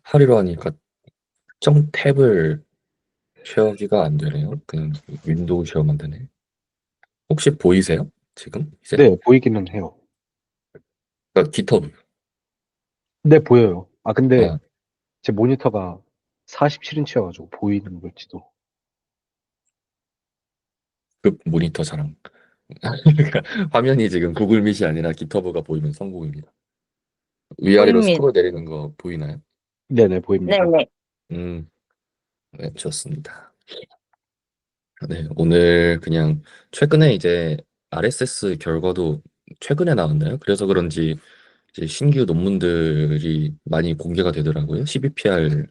하리로 하니까 특정 탭을 쉐어기가 안 되네요. 그냥 윈도우 쉐어만 되네. 혹시 보이세요? 지금 이제? 네, 보이기는 해요. 그러니까 깃허브. 네, 보여요. 아, 근데 아, 제 모니터가 47인치여가지고 보이는 걸지도. 그 모니터 자랑. 그러니까 화면이 지금 구글 밑이 아니라 깃허브가 보이면 성공입니다. 위아래로 보입니다. 스크롤 내리는 거 보이나요? 네네, 보입니다. 네네. 음, 네, 좋습니다. 네, 오늘 그냥 최근에 이제 RSS 결과도 최근에 나왔나요? 그래서 그런지 이제 신규 논문들이 많이 공개가 되더라고요. CBPR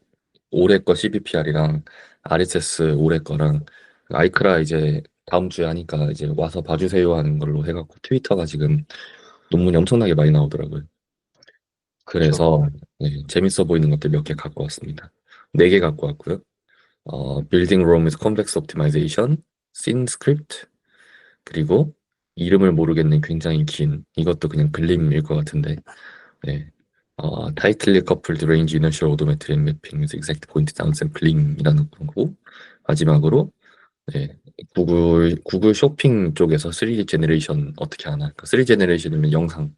올해 거 CBPR이랑 RSS 올해 거랑 아이크라 이제 다음 주에 하니까 이제 와서 봐주세요 하는 걸로 해갖고 트위터가 지금 논문이 엄청나게 많이 나오더라고요. 그쵸. 그래서 네, 재밌어 보이는 것들 몇 개 갖고 왔습니다. 네 개 갖고 왔고요. Building Rome with Convex Optimization, Scene Script, 그리고 이름을 모르겠는 굉장히 긴 이것도 그냥 글림일 것 같은데 네. Tightly coupled range inertial odometric mapping with exact point downsampling이라는 거고 마지막으로 네, 구글 쇼핑 쪽에서 3D 제너레이션 어떻게 하나? 그러니까 3D 제너레이션이면 영상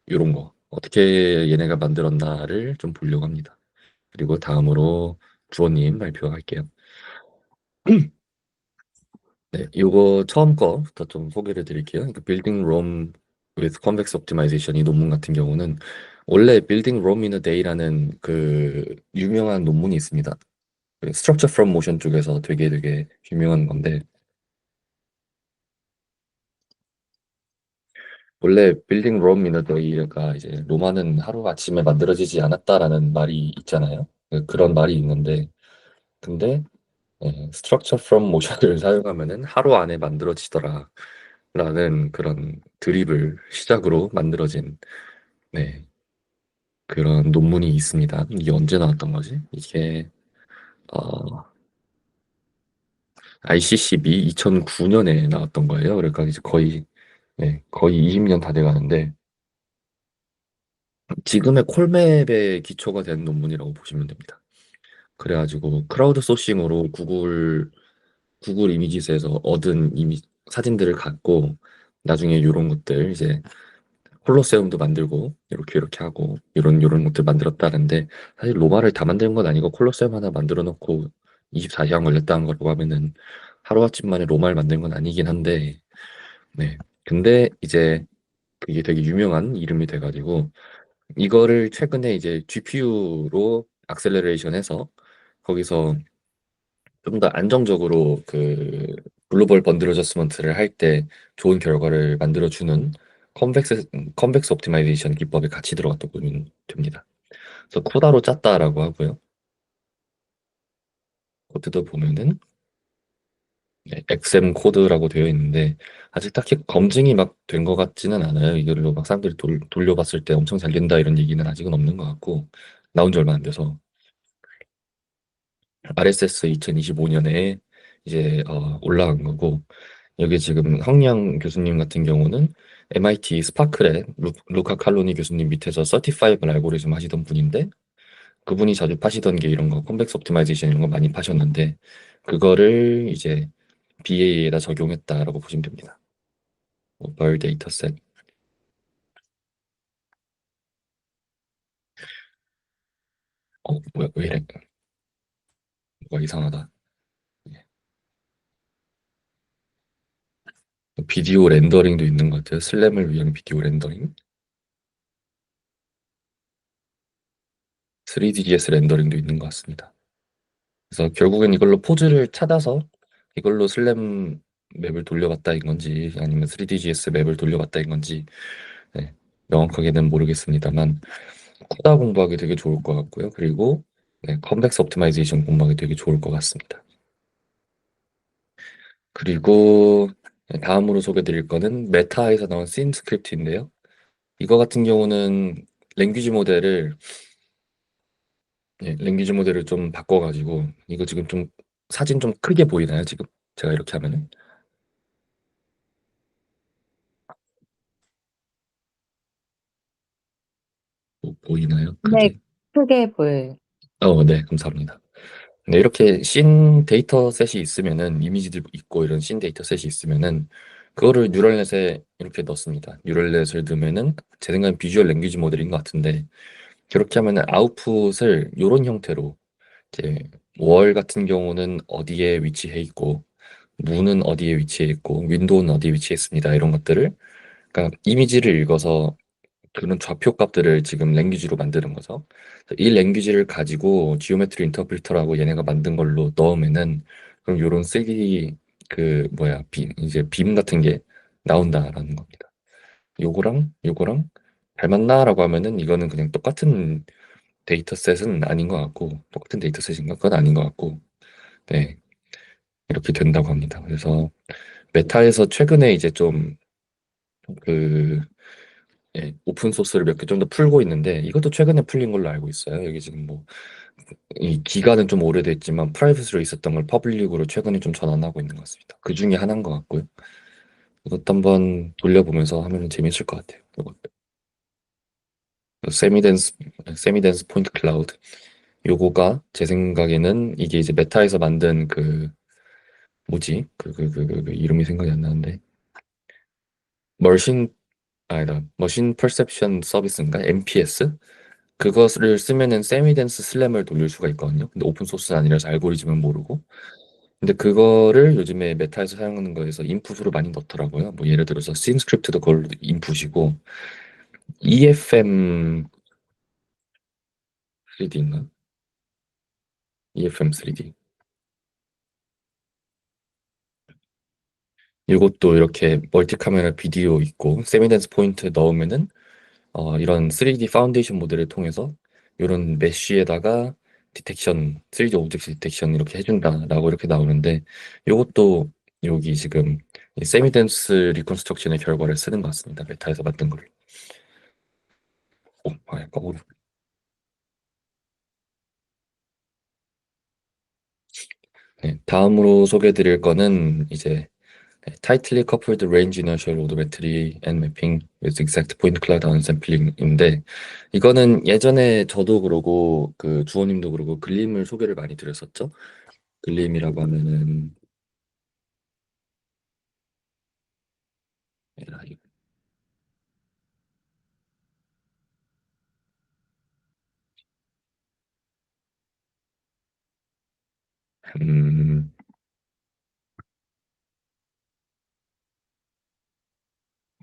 이런 거 어떻게 얘네가 만들었나를 좀 보려고 합니다. 그리고 다음으로 주원님 발표할게요. 네, 이거 처음 거부터 좀 소개를 드릴게요. 그 Building Rome with Convex Optimization 이 논문 같은 경우는 원래 Building Rome in a Day라는 그 유명한 논문이 있습니다. 그 Structure from Motion 쪽에서 되게 유명한 건데 원래 Building Rome in a Day가 이제 로마는 하루 아침에 만들어지지 않았다라는 말이 있잖아요. 그런 말이 있는데 근데 Structure from Motion을 사용하면은 하루 안에 만들어지더라. 라는 그런 드립을 시작으로 만들어진 네, 그런 논문이 있습니다. 이게 언제 나왔던 거지? 이게 어, ICCB 2009년에 나왔던 거예요. 그러니까 이제 거의 20년 다 돼가는데 지금의 콜맵의 기초가 된 논문이라고 보시면 됩니다. 그래가지고 크라우드 소싱으로 구글 이미지에서 얻은 사진들을 갖고 나중에 이런 것들 이제 콜로세움도 만들고 이렇게 하고 이런 것들 만들었다는데 사실 로마를 다 만드는 건 아니고 콜로세움 하나 만들어 놓고 24시간 걸렸다는 거라고 하면은 하루아침 만에 로마를 만든 건 아니긴 한데 네 근데 이제 그게 되게 유명한 이름이 돼가지고 이거를 최근에 이제 GPU로 악셀러레이션 해서 거기서 좀 더 안정적으로 그 글로벌 번들 어저스먼트를 할 때 좋은 결과를 만들어주는 컨벡스 옵티마이제이션 기법이 같이 들어갔다고 보면 됩니다. 그래서 쿠다로 짰다라고 하고요. 코드도 보면은 네, XM 코드라고 되어 있는데 아직 딱히 검증이 막 된 것 같지는 않아요. 이걸로 막 사람들이 돌려봤을 때 엄청 잘 된다 이런 얘기는 아직은 없는 것 같고 나온 지 얼마 안 돼서 RSS 2025년에 이제 올라간 거고 여기 지금 황량 교수님 같은 경우는 MIT 스파클의 루카 칼로니 교수님 밑에서 서티파이블 알고리즘 하시던 분인데 그분이 자주 파시던 게 이런 거 컴백스 옵티마이제이션 이런 거 많이 파셨는데 그거를 이제 BA에다 적용했다라고 보시면 됩니다. 벌 데이터셋. 뭐야 왜 이래? 뭐가 이상하다. 예. 비디오 렌더링도 있는 것 같아요. 슬램을 위한 비디오 렌더링. 3ds 렌더링도 있는 것 같습니다. 그래서 결국엔 이걸로 포즈를 찾아서 이걸로 슬램 맵을 돌려봤다인 건지 아니면 3DGS 맵을 돌려봤다인 건지 네, 명확하게는 모르겠습니다만 쿠다 공부하기 되게 좋을 것 같고요. 그리고 네, 컨벡스 옵티마이제이션 공부하기 되게 좋을 것 같습니다. 그리고 네, 다음으로 소개드릴 거는 메타에서 나온 씬 스크립트인데요. 이거 같은 경우는 랭귀지 모델을 좀 바꿔가지고 이거 지금 좀 사진 좀 크게 보이나요? 지금 제가 이렇게 하면은 보이나요? 네, 크게? 크게 보여요. 네, 감사합니다. 근데 이렇게 씬 데이터셋이 있으면은 이미지들 있고 이런 씬 데이터셋이 있으면은 그거를 뉴럴넷에 이렇게 넣습니다. 뉴럴넷을 넣으면은 제 생각엔 비주얼 랭귀지 모델인 것 같은데 그렇게 하면은 아웃풋을 이런 형태로 이제 월 같은 경우는 어디에 위치해 있고 문은 어디에 위치해 있고 윈도우는 어디에 위치해 있습니다. 이런 것들을 그러니까 이미지를 읽어서 그런 좌표 값들을 지금 랭귀지로 만드는 거죠. 이 랭귀지를 가지고 지오메트리 인터프리터라고 얘네가 만든 걸로 넣으면은 그럼 요런 3D 그 뭐야 이제 빔 같은 게 나온다라는 겁니다. 요거랑 닮았나라고 하면은 이거는 그냥 똑같은 데이터셋은 아닌 것 같고 똑같은 데이터셋인가? 그건 아닌 것 같고 네 이렇게 된다고 합니다. 그래서 메타에서 최근에 이제 좀 그 오픈 소스를 몇 개 좀 더 풀고 있는데 이것도 최근에 풀린 걸로 알고 있어요. 여기 지금 뭐 이 기간은 좀 오래됐지만 프라이빗으로 있었던 걸 퍼블릭으로 최근에 좀 전환하고 있는 것 같습니다. 그 중에 하나인 것 같고요. 이것도 한번 돌려보면서 하면 재밌을 것 같아요. 이것도. 세미덴스 세미덴스 포인트 클라우드 요거가 제 생각에는 이게 이제 메타에서 만든 그 뭐지 그 이름이 생각이 안 나는데 머신 아니다 머신 퍼셉션 서비스인가 MPS 그것을 쓰면은 세미덴스 슬램을 돌릴 수가 있거든요. 근데 오픈 소스는 아니라서 알고리즘은 모르고. 근데 그거를 요즘에 메타에서 사용하는 거에서 인풋으로 많이 넣더라고요. 뭐 예를 들어서 씬 스크립트도 그걸로 인풋이고 EFM 3D인가? EFM 3D. 이것도 이렇게 멀티 카메라 비디오 있고 세미덴스 포인트 넣으면은 이런 3D 파운데이션 모델을 통해서 이런 메쉬에다가 디텍션, 3D 오브젝트 디텍션 이렇게 해준다라고 이렇게 나오는데 이것도 여기 지금 세미덴스 리컨스트럭션의 결과를 쓰는 것 같습니다. 메타에서 만든 걸. 거꾸로. 네, 다음으로 소개해드릴 거는 이제 tightly coupled range inertial odometry and mapping with exact point cloud unsampling인데 이거는 예전에 저도 그러고 그 주호님도 그러고 글림을 소개를 많이 드렸었죠. 글림이라고 하면은 음,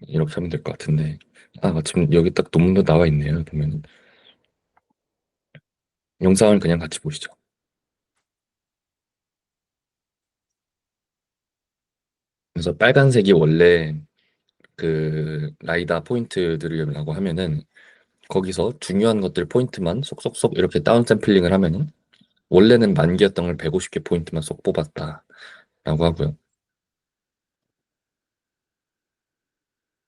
이렇게 하면 될 것 같은데 마침 여기 딱 논문도 나와 있네요. 보면 영상을 그냥 같이 보시죠. 그래서 빨간색이 원래 그 라이다 포인트들이라고 하면은 거기서 중요한 것들 포인트만 쏙쏙쏙 이렇게 다운 샘플링을 하면은 원래는 10,000개였던 걸 150개 포인트만 쏙 뽑았다라고 하고요.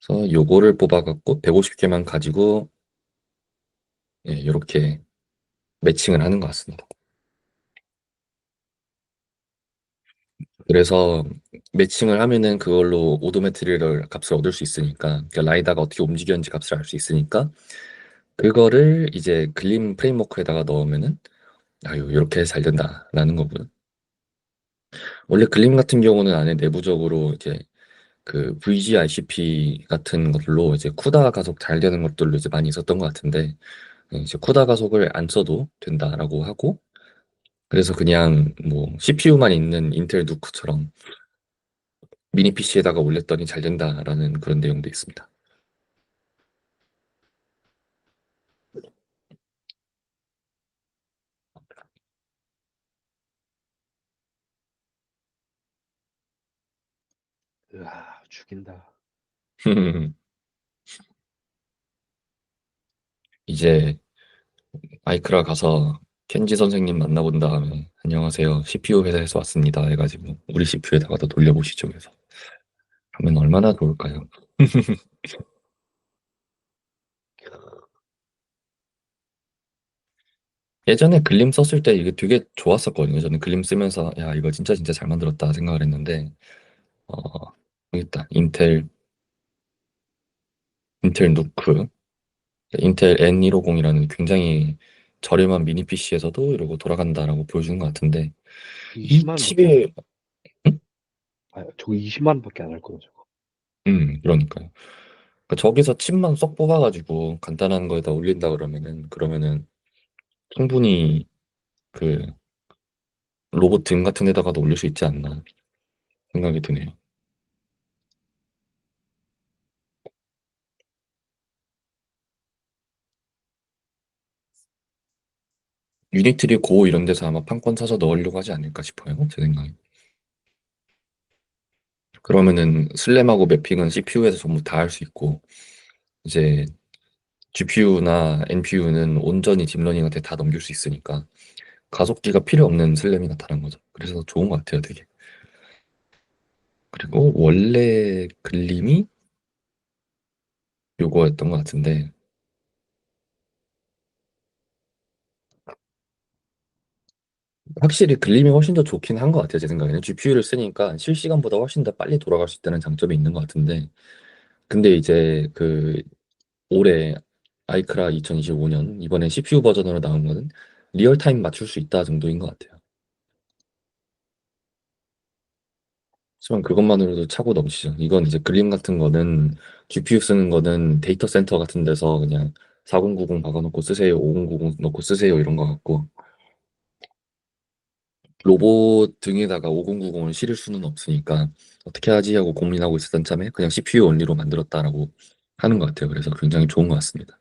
그래서 요거를 뽑아갖고 150개만 가지고 이렇게 매칭을 하는 것 같습니다. 그래서 매칭을 하면은 그걸로 오도메트리를 값을 얻을 수 있으니까 그러니까 라이다가 어떻게 움직였는지 값을 알 수 있으니까 그거를 이제 글림 프레임워크에다가 넣으면은 아유 이렇게 잘 된다라는 거고요. 원래 글림 같은 경우는 안에 내부적으로 이제 그 VGICP 같은 것들로 이제 쿠다 가속 잘 되는 것들로 이제 많이 있었던 것 같은데 이제 쿠다 가속을 안 써도 된다라고 하고 그래서 그냥 뭐 CPU만 있는 인텔 누크처럼 미니 PC에다가 올렸더니 잘 된다라는 그런 내용도 있습니다. 으아, 죽인다. 이제 아이크라 가서 켄지 선생님 만나본 다음에 안녕하세요 CPU 회사에서 왔습니다 해가지고 우리 CPU에다가 돌려보시죠 그래서 하면 얼마나 좋을까요? 예전에 글림 썼을 때 이게 되게 좋았었거든요. 저는 글림 쓰면서 야 이거 진짜 잘 만들었다 생각을 했는데 어 여기 있다 인텔 누크 인텔 N150이라는 굉장히 저렴한 미니 PC에서도 이러고 돌아간다라고 보여주는 것 같은데 이 20만 원밖에 안 해. 칩이 음? 아, 저거 20만 원밖에 안 할 거야, 저거. 그러니까요. 그러니까 저기서 칩만 쏙 뽑아가지고 간단한 거에다 올린다 그러면은 충분히 그 로봇 등 같은 데다가도 올릴 수 있지 않나 생각이 드네요. 유니트리 고 이런 데서 아마 판권 사서 넣으려고 하지 않을까 싶어요. 제 생각에. 그러면은 슬램하고 매핑은 CPU에서 전부 다 할 수 있고 이제 GPU나 NPU는 온전히 딥러닝한테 다 넘길 수 있으니까 가속기가 필요 없는 슬램이 나타난 거죠. 그래서 좋은 것 같아요, 되게. 그리고 원래 그림이 요거였던 것 같은데 확실히 그림이 훨씬 더 좋긴 한 것 같아요, 제 생각에는. GPU를 쓰니까 실시간보다 훨씬 더 빨리 돌아갈 수 있다는 장점이 있는 것 같은데 근데 이제 그 올해 아이크라 2025년 이번에 CPU 버전으로 나온 거는 리얼타임 맞출 수 있다 정도인 것 같아요. 하지만 그것만으로도 차고 넘치죠. 이건 이제 그림 같은 거는 GPU 쓰는 거는 데이터 센터 같은 데서 그냥 4090 박아놓고 쓰세요, 5090 넣고 쓰세요 이런 거 같고 로봇 등에다가 5090을 실을 수는 없으니까 어떻게 하지 하고 고민하고 있었던 참에 그냥 CPU 원리로 만들었다라고 하는 것 같아요. 그래서 굉장히 좋은 것 같습니다.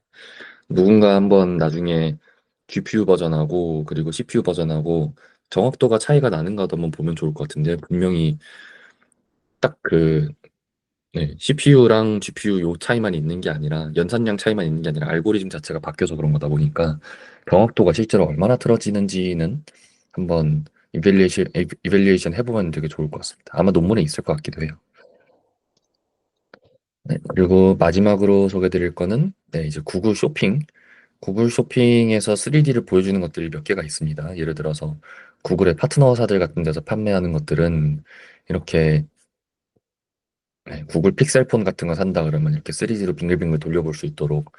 누군가 한번 나중에 GPU 버전하고 그리고 CPU 버전하고 정확도가 차이가 나는가도 한번 보면 좋을 것 같은데 분명히 딱그 네, CPU랑 GPU 요 차이만 있는 게 아니라 연산량 차이만 있는 게 아니라 알고리즘 자체가 바뀌어서 그런 거다 보니까 정확도가 실제로 얼마나 틀어지는지는 한번 이벨리에이션 해보면 되게 좋을 것 같습니다. 아마 논문에 있을 것 같기도 해요. 네, 그리고 마지막으로 소개드릴 거는 네, 이제 구글 쇼핑. 구글 쇼핑에서 3D를 보여주는 것들이 몇 개가 있습니다. 예를 들어서 구글의 파트너사들 같은 데서 판매하는 것들은 이렇게 네, 구글 픽셀폰 같은 거 산다 그러면 이렇게 3D로 빙글빙글 돌려볼 수 있도록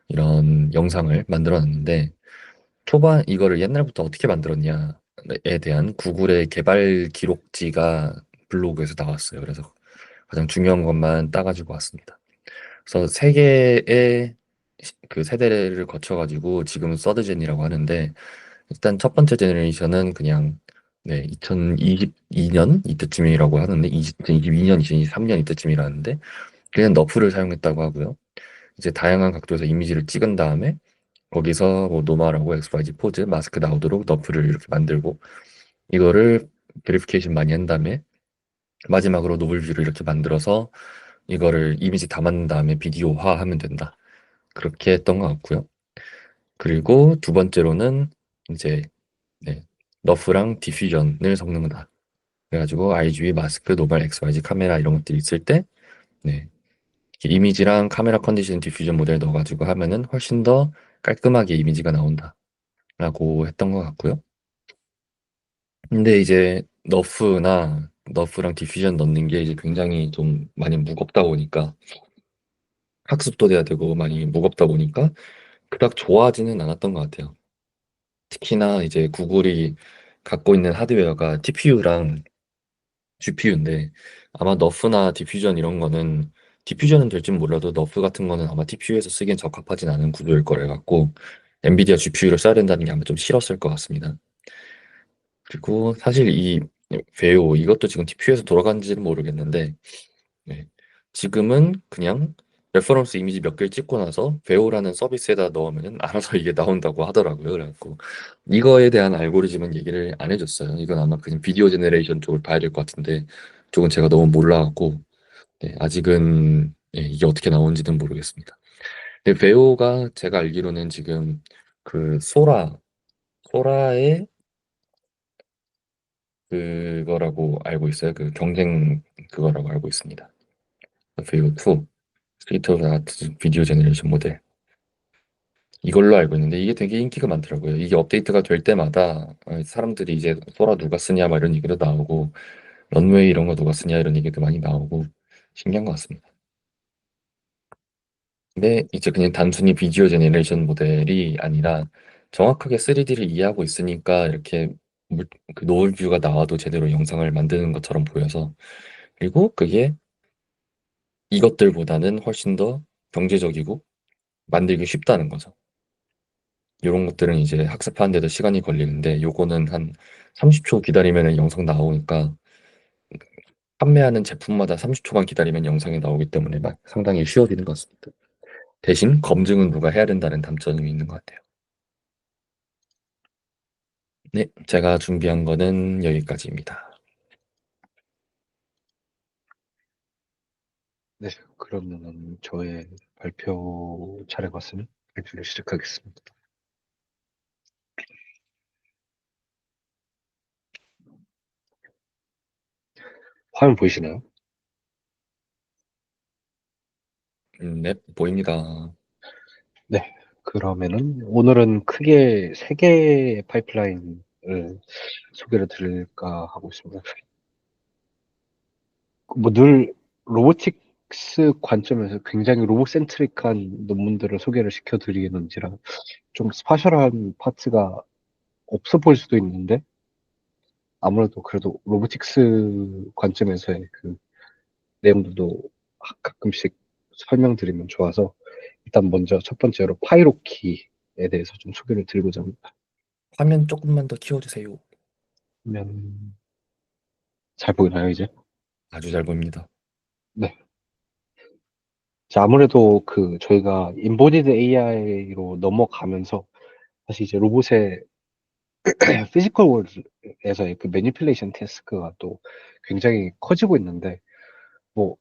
이런 영상을 만들어 놨는데 초반 이거를 옛날부터 어떻게 만들었냐에 대한 구글의 개발 기록지가 블로그에서 나왔어요. 그래서 가장 중요한 것만 따가지고 왔습니다. 그래서 세 개의 그 세대를 거쳐가지고 지금은 서드젠이라고 하는데 일단 첫 번째 제너레이션은 그냥 네, 2022년 이때쯤이라고 하는데 2022년, 2023년 이때쯤이라는데 그냥 너프를 사용했다고 하고요. 이제 다양한 각도에서 이미지를 찍은 다음에 거기서 뭐 노멀하고 XYZ 포즈, 마스크 나오도록 너프를 이렇게 만들고 이거를 베리피케이션 많이 한 다음에 마지막으로 노블 뷰를 이렇게 만들어서 이거를 이미지 담은 다음에 비디오화하면 된다. 그렇게 했던 것 같고요. 그리고 두 번째로는 이제 네, 너프랑 디퓨전을 섞는 거다. 그래가지고 RGB, 마스크, 노멀, XYZ 카메라 이런 것들이 있을 때 네, 이렇게 이미지랑 카메라 컨디션 디퓨전 모델 넣어가지고 하면은 훨씬 더 깔끔하게 이미지가 나온다라고 했던 것 같고요. 근데 이제 너프랑 디퓨전 넣는 게 이제 굉장히 좀 많이 무겁다 보니까 학습도 돼야 되고 많이 무겁다 보니까 그닥 좋아하지는 않았던 것 같아요. 특히나 이제 구글이 갖고 있는 하드웨어가 TPU랑 GPU인데 아마 너프나 디퓨전 이런 거는 디퓨전은 될진 몰라도 너프 같은 거는 아마 TPU에서 쓰기엔 적합하진 않은 구조일 거래 갖고 엔비디아 GPU를 써야 된다는 게 아마 좀 싫었을 것 같습니다. 그리고 사실 이 베오 이것도 지금 TPU에서 돌아가는지는 모르겠는데 네. 지금은 그냥 레퍼런스 이미지 몇 개를 찍고 나서 베오라는 서비스에다 넣으면 알아서 이게 나온다고 하더라고요. 그래갖고 이거에 대한 알고리즘은 얘기를 안 해줬어요. 이건 아마 그냥 비디오 제네레이션 쪽을 봐야 될 것 같은데 쪽은 제가 너무 몰라갖고 네, 아직은 네, 이게 어떻게 나오는지는 모르겠습니다. 근데 베오가 제가 알기로는 지금 그 소라의 그거라고 알고 있어요. 그 경쟁 그거라고 알고 있습니다. 베오 2 스테이트 오브 아트 비디오 제너레이션 모델 이걸로 알고 있는데 이게 되게 인기가 많더라고요. 이게 업데이트가 될 때마다 사람들이 이제 소라 누가 쓰냐 막 이런 얘기도 나오고 런웨이 이런 거 누가 쓰냐 이런 얘기도 많이 나오고 신기한 것 같습니다. 근데 이제 그냥 단순히 비디오 제너레이션 모델이 아니라 정확하게 3D를 이해하고 있으니까 이렇게 그 노을 뷰가 나와도 제대로 영상을 만드는 것처럼 보여서 그리고 그게 이것들보다는 훨씬 더 경제적이고 만들기 쉽다는 거죠. 이런 것들은 이제 학습하는데도 시간이 걸리는데 요거는 한 30초 기다리면 영상 나오니까 판매하는 제품마다 30초만 기다리면 영상이 나오기 때문에 상당히 쉬워지는 것 같습니다. 대신 검증은 누가 해야 된다는 단점이 있는 것 같아요. 네, 제가 준비한 거는 여기까지입니다. 네, 그러면은 저의 발표 차례가 왔으면 발표를 시작하겠습니다. 화면 보이시나요? 네, 보입니다. 네. 그러면은 오늘은 크게 세 개의 파이프라인을 소개를 드릴까 하고 있습니다. 뭐 늘 로보틱스 관점에서 굉장히 로봇센트릭한 논문들을 소개를 시켜드리는지라 좀 스파셜한 파트가 없어 보일 수도 있는데 아무래도 그래도 로보틱스 관점에서의 그 내용들도 가끔씩 설명드리면 좋아서 일단 먼저 첫 번째로 파이로키에 대해서 좀 소개를 드리고자 합니다. 화면 조금만 더 키워주세요. 그러면 잘 보이나요, 이제? 아주 잘 보입니다. 네. 자, 아무래도 그 저희가 인보디드 AI로 넘어가면서 사실 이제 로봇의 피지컬 월드에서의 그 매니플레이션 태스크가 또 굉장히 커지고 있는데 뭐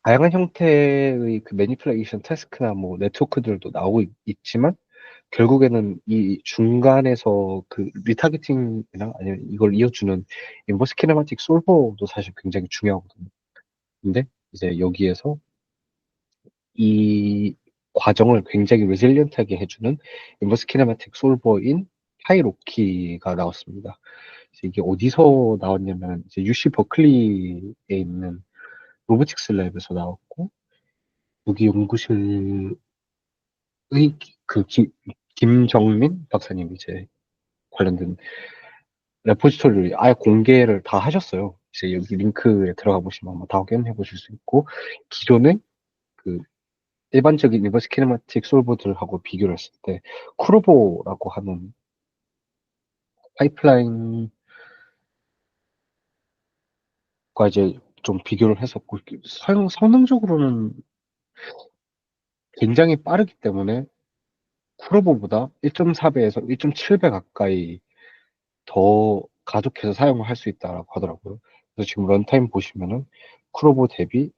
다양한 형태의 그 매니플레이션 태스크나 뭐 네트워크들도 나오고 있지만 결국에는 이 중간에서 그 리타게팅이나 아니면 이걸 이어주는 인버스 키네마틱 솔버도 사실 굉장히 중요하거든요. 근데 이제 여기에서 이 과정을 굉장히 레질리언트하게 해주는 인버스 키네마틱 솔버인 파이로키가 나왔습니다. 그래서 이게 어디서 나왔냐면 이제 UC 버클리에 있는 로보틱스 랩에서 나왔고 여기 연구실의 그 김정민 박사님이 이제 관련된 레포지토리를 아예 공개를 다 하셨어요. 이제 여기 링크에 들어가 보시면 아마 다 확인해 보실 수 있고 기존의 그 일반적인 리버스 키네마틱 솔버들하고 비교를 했을 때 쿠로보라고 하는 파이프라인과 이제 좀 비교를 했었고 성능적으로는 굉장히 빠르기 때문에 쿠로보보다 1.4배에서 1.7배 가까이 더 가속해서 사용을 할 수 있다라고 하더라고요. 그래서 지금 런타임 보시면은 쿠로보 대비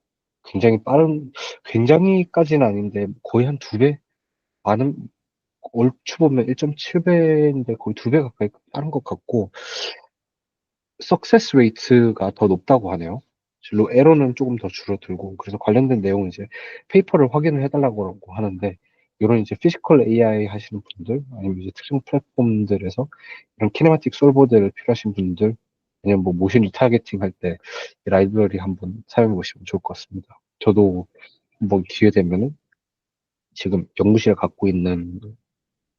굉장히 빠른, 굉장히까지는 아닌데 거의 한 두 배? 많은, 얼추 보면 1.7배인데 거의 두 배 가까이 빠른 것 같고, 석세스 레이트가 더 높다고 하네요. 실로 에러는 조금 더 줄어들고, 그래서 관련된 내용은 이제 페이퍼를 확인을 해달라고 하는데, 이런 이제 피지컬 AI 하시는 분들, 아니면 이제 특정 플랫폼들에서 이런 키네마틱 솔버들을 필요하신 분들, 아니면 뭐 모션 리타겟팅 할 때 라이브러리 한번 사용해 보시면 좋을 것 같습니다. 저도 한번 기회 되면은 지금 연구실에 갖고 있는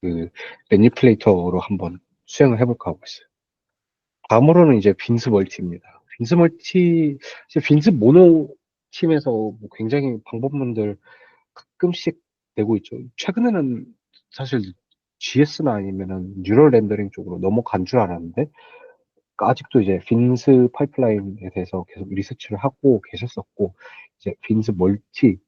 그 매니플레이터로 한번 수행을 해볼까 하고 있어요. 다음으로는 이제 빈스 멀티입니다. 빈스 멀티, 이제 빈스 모노 팀에서 뭐 굉장히 방법론들 가끔씩 내고 있죠. 최근에는 사실 GS나 아니면은 뉴럴 렌더링 쪽으로 넘어간 줄 알았는데, 아직도 이제 빈스 파이프라인에 대해서 계속 리서치를 하고 계셨었고, 이제 빈스 멀티,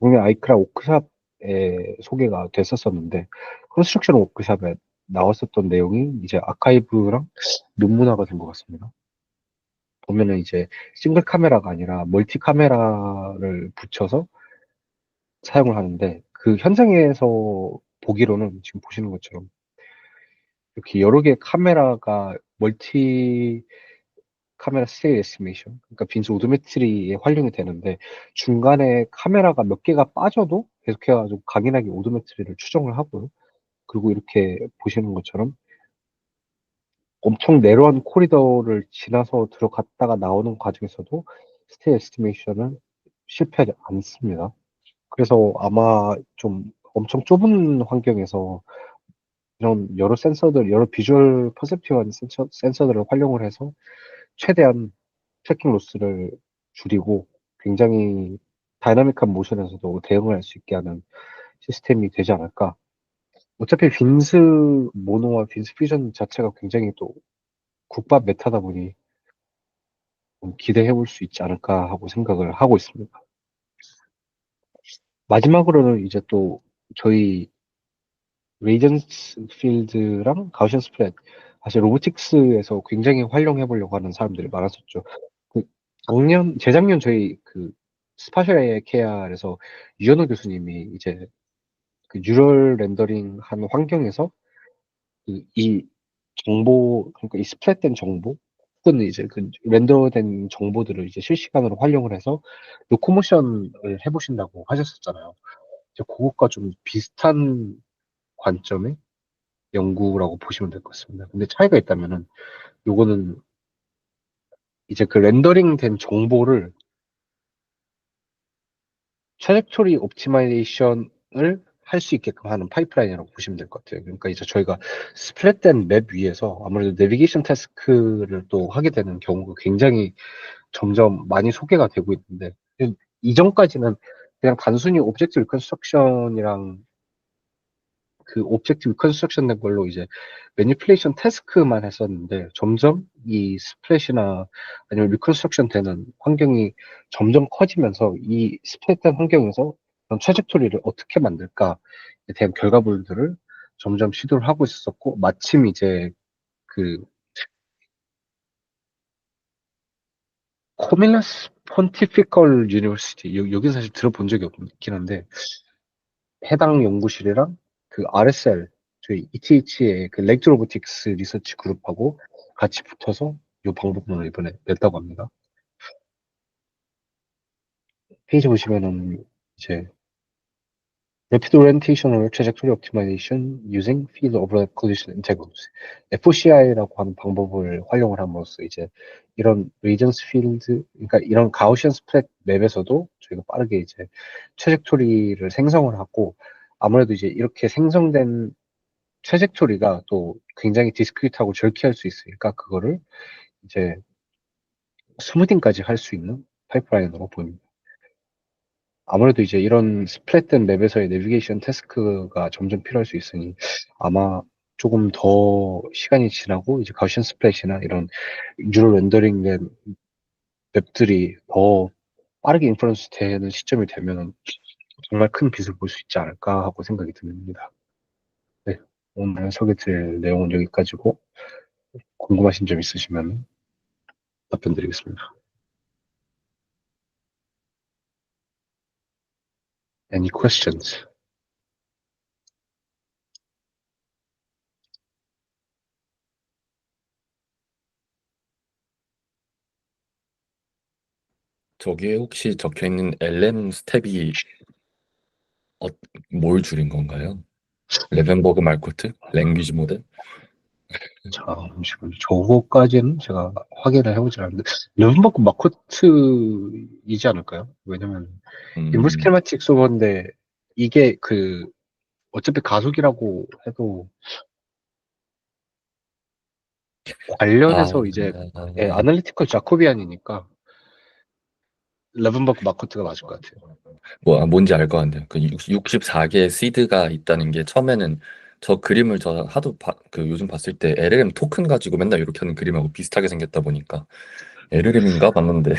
분명 아이크라 워크샵에 소개가 됐었었는데, 컨스트럭션 워크샵에 나왔었던 내용이 이제 아카이브랑 논문화가 된 것 같습니다. 보면은 이제 싱글 카메라가 아니라 멀티 카메라를 붙여서 사용을 하는데 그 현장에서 보기로는 지금 보시는 것처럼 이렇게 여러 개의 카메라가 멀티 카메라 스테이 에스티메이션 그러니까 빈스 오도메트리에 활용이 되는데 중간에 카메라가 몇 개가 빠져도 계속해가지고 강인하게 오도메트리를 추정을 하고요. 그리고 이렇게 보시는 것처럼 엄청 내로한 코리더를 지나서 들어갔다가 나오는 과정에서도 스테이 에스티메이션은 실패하지 않습니다. 그래서 아마 좀 엄청 좁은 환경에서 이런 여러 센서들, 여러 비주얼 퍼셉티브한 센서들을 활용을 해서 최대한 트래킹 로스를 줄이고 굉장히 다이나믹한 모션에서도 대응을 할 수 있게 하는 시스템이 되지 않을까. 어차피 빈스 모노와 빈스 퓨전 자체가 굉장히 또 국밥 메타다 보니 좀 기대해 볼 수 있지 않을까 하고 생각을 하고 있습니다. 마지막으로는 이제 또 저희 레이전스 필드랑 가우시안 스프레드 사실 로보틱스에서 굉장히 활용해 보려고 하는 사람들이 많았었죠. 그 재작년 저희 그 스파셜 AI KR에서 유현호 교수님이 이제 그 뉴럴 렌더링 한 환경에서 이 정보, 그러니까 이 스프레드된 정보, 혹은 이제 그 렌더된 정보들을 이제 실시간으로 활용을 해서 로코모션을 해보신다고 하셨었잖아요. 이제 그것과 좀 비슷한 관점의 연구라고 보시면 될 것 같습니다. 근데 차이가 있다면은 요거는 이제 그 렌더링 된 정보를 트래젝토리 옵티마이제이션을 할 수 있게끔 하는 파이프라인이라고 보시면 될 것 같아요. 그러니까 이제 저희가 스플랫된 맵 위에서 아무래도 내비게이션 태스크를 또 하게 되는 경우가 굉장히 점점 많이 소개가 되고 있는데 이전까지는 그냥 단순히 오브젝트 리컨스트럭션이랑 그 오브젝트 리컨스트럭션 된 걸로 이제 매니플레이션 태스크만 했었는데 점점 이 스플래시나 아니면 리컨스트럭션 되는 환경이 점점 커지면서 이 스플랫된 환경에서 그런 트래젝토리를 어떻게 만들까에 대한 결과물들을 점점 시도를 하고 있었고 마침 이제 그 코밀러스 폰티피컬 유니버시티 여기는 사실 들어본 적이 없긴 한데 해당 연구실이랑 그 RSL 저희 ETH의 그 렉트 로보틱스 리서치 그룹하고 같이 붙어서 이 방법론을 이번에 냈다고 합니다. 페이지 보시면은 이제 Rapid Orientational Trajectory Optimization using Field Overlap Collision Integrals FOCI라고 하는 방법을 활용을 함으로써 이제 이런 레이전스 필드 그러니까 이런 가우시안 스프레드 맵에서도 저희가 빠르게 이제 트래젝토리를 생성을 하고 아무래도 이제 이렇게 생성된 트래젝토리가 또 굉장히 디스크릿하고 절키할 수 있으니까 그거를 이제 스무딩까지 할 수 있는 파이프라인으로 보입니다. 아무래도 이제 이런 스플랫된 맵에서의 내비게이션 태스크가 점점 필요할 수 있으니 아마 조금 더 시간이 지나고 이제 가우시안 스플랫이나 이런 뉴럴 렌더링된 맵들이 더 빠르게 인프런스 되는 시점이 되면 정말 큰 빛을 볼 수 있지 않을까 하고 생각이 듭니다. 네, 오늘 소개드릴 내용은 여기까지고 궁금하신 점 있으시면 답변 드리겠습니다. Any questions? 저기에 혹시 적혀 있는 LM 스텝이 어, 뭘 줄인 건가요? 레벤버그 말코트? 랭귀지 모델? 자, 잠시만요. 저거까지는 제가 확인을 해보질 않는데, 르븐버그 마코트이지 않을까요? 왜냐면, 인버스 음, 킬마틱 서버인데, 이게 어차피 가속이라고 해도, 아, 관련해서 이제, 예, 아날리티컬 자코비안이니까, 르븐버그 마코트가 맞을 것 같아요. 뭔지 알 것 같네요. 그 64개 시드가 있다는 게 처음에는 저 그림을 저 하도 요즘 봤을 때 LLM 토큰 가지고 맨날 이렇게 하는 그림하고 비슷하게 생겼다 보니까 LLM인가 봤는데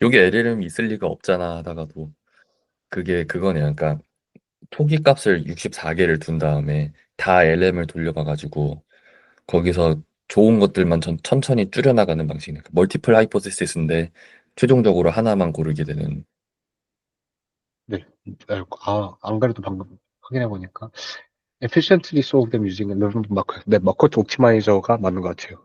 여기 LLM이 있을 리가 없잖아 하다가도 그게 그거네요. 그러니까 토기 값을 64개를 둔 다음에 다 LM을 돌려봐가지고 거기서 좋은 것들만 천천히 줄여나가는 방식이니까 멀티플 하이포테시스인데 최종적으로 하나만 고르게 되는. 네. 안 그래도 방금 확인해보니까, efficiently solve them using 르븐버그 마코트, 네, 마코트 옵티마이저가 맞는 것 같아요.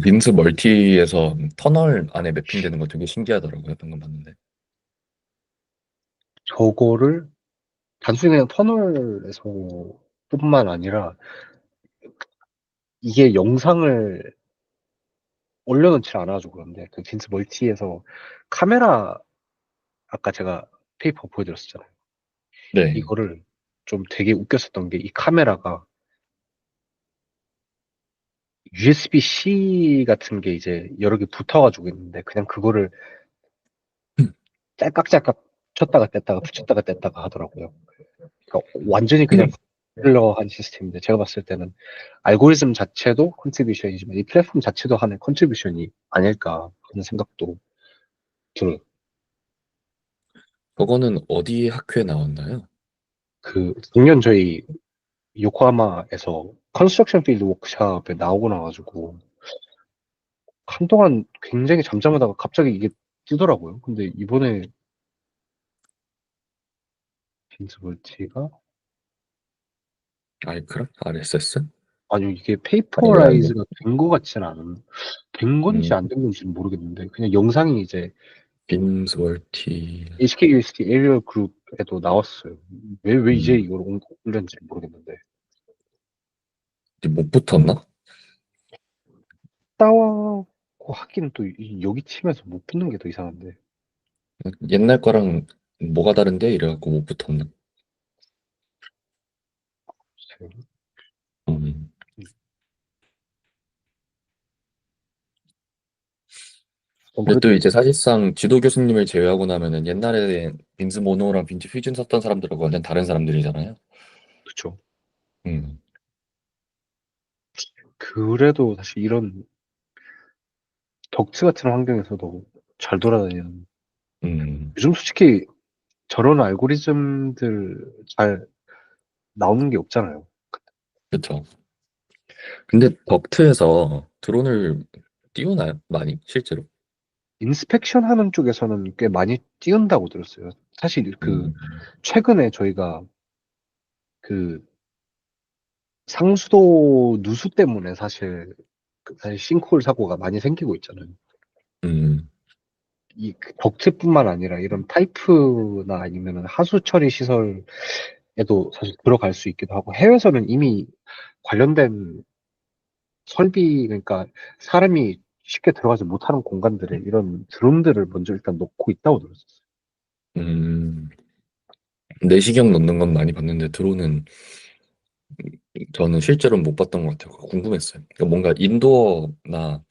빈스 멀티에서 터널 안에 매핑되는 거 되게 신기하더라고요. 방금 봤는데. 저거를 단순히 그냥 터널에서 뿐만 아니라, 이게 영상을 올려놓지 않아가지고 그런데 그 빈스 멀티에서 카메라 아까 제가 페이퍼 보여드렸었잖아요. 네. 이거를 좀 되게 웃겼었던 게 이 카메라가 USB-C 같은 게 이제 여러 개 붙어가지고 있는데 그냥 그거를 짤깍짤깍 붙였다가 뗐다가 붙였다가 뗐다가 하더라고요. 그러니까 완전히 그냥 한 시스템인데 제가 봤을 때는 알고리즘 자체도 컨트리뷰션이지만 이 플랫폼 자체도 하는 컨트리뷰션이 아닐까 하는 생각도 들어요. 저거는 어디 학교에 나왔나요? 그 작년 저희 요코하마에서 컨스트럭션 필드 워크샵에 나오고 나가지고 한동안 굉장히 잠잠하다가 갑자기 이게 뜨더라고요. 근데 이번에 빈스볼티가 아이크라? RSS? 아니 이게 아니면 페이퍼라이즈가 된 것 같지는 않은 된 건지 안 된 건지는 모르겠는데 그냥 영상이 이제 빈스월티 HKUST 에리얼 그룹에도 나왔어요. 왜 이제 음, 이걸 올렸는지 모르겠는데 못 붙었나? 따와고 하기는 또 여기 팀에서 못 붙는 게 더 이상한데 옛날 거랑 뭐가 다른데? 이래갖고 못 붙었나? 음. 근데 또 그래도 이제 사실상 지도 교수님을 제외하고 나면은 옛날에 빈스 모노랑 빈치 퓨전 썼던 사람들하고 완전 다른 사람들이잖아요. 그쵸. 음, 그래도 사실 이런 덕츠 같은 환경에서도 잘 돌아다니는 음, 요즘 솔직히 저런 알고리즘들 잘 나오는 게 없잖아요. 그쵸. 근데 덕트에서 드론을 띄우나요? 많이? 실제로? 인스펙션 하는 쪽에서는 꽤 많이 띄운다고 들었어요. 사실 그 음, 최근에 저희가 그 상수도 누수 때문에 사실 싱크홀 사고가 많이 생기고 있잖아요. 음, 이그 덕트뿐만 아니라 이런 파이프나 아니면 하수 처리 시설에도 사실 들어갈 수 있기도 하고 해외에서는 이미 관련된 설비 그러니까 사람이 쉽게 들어가지 못하는 공간들에 이런 드론들을 먼저 일단 놓고 있다고 들었어요. 음. 내시경 넣는 건 많이 봤는데 드론은 저는 실제로는 못 봤던 것 같아요. 궁금했어요. 그러니까 뭔가 인도어나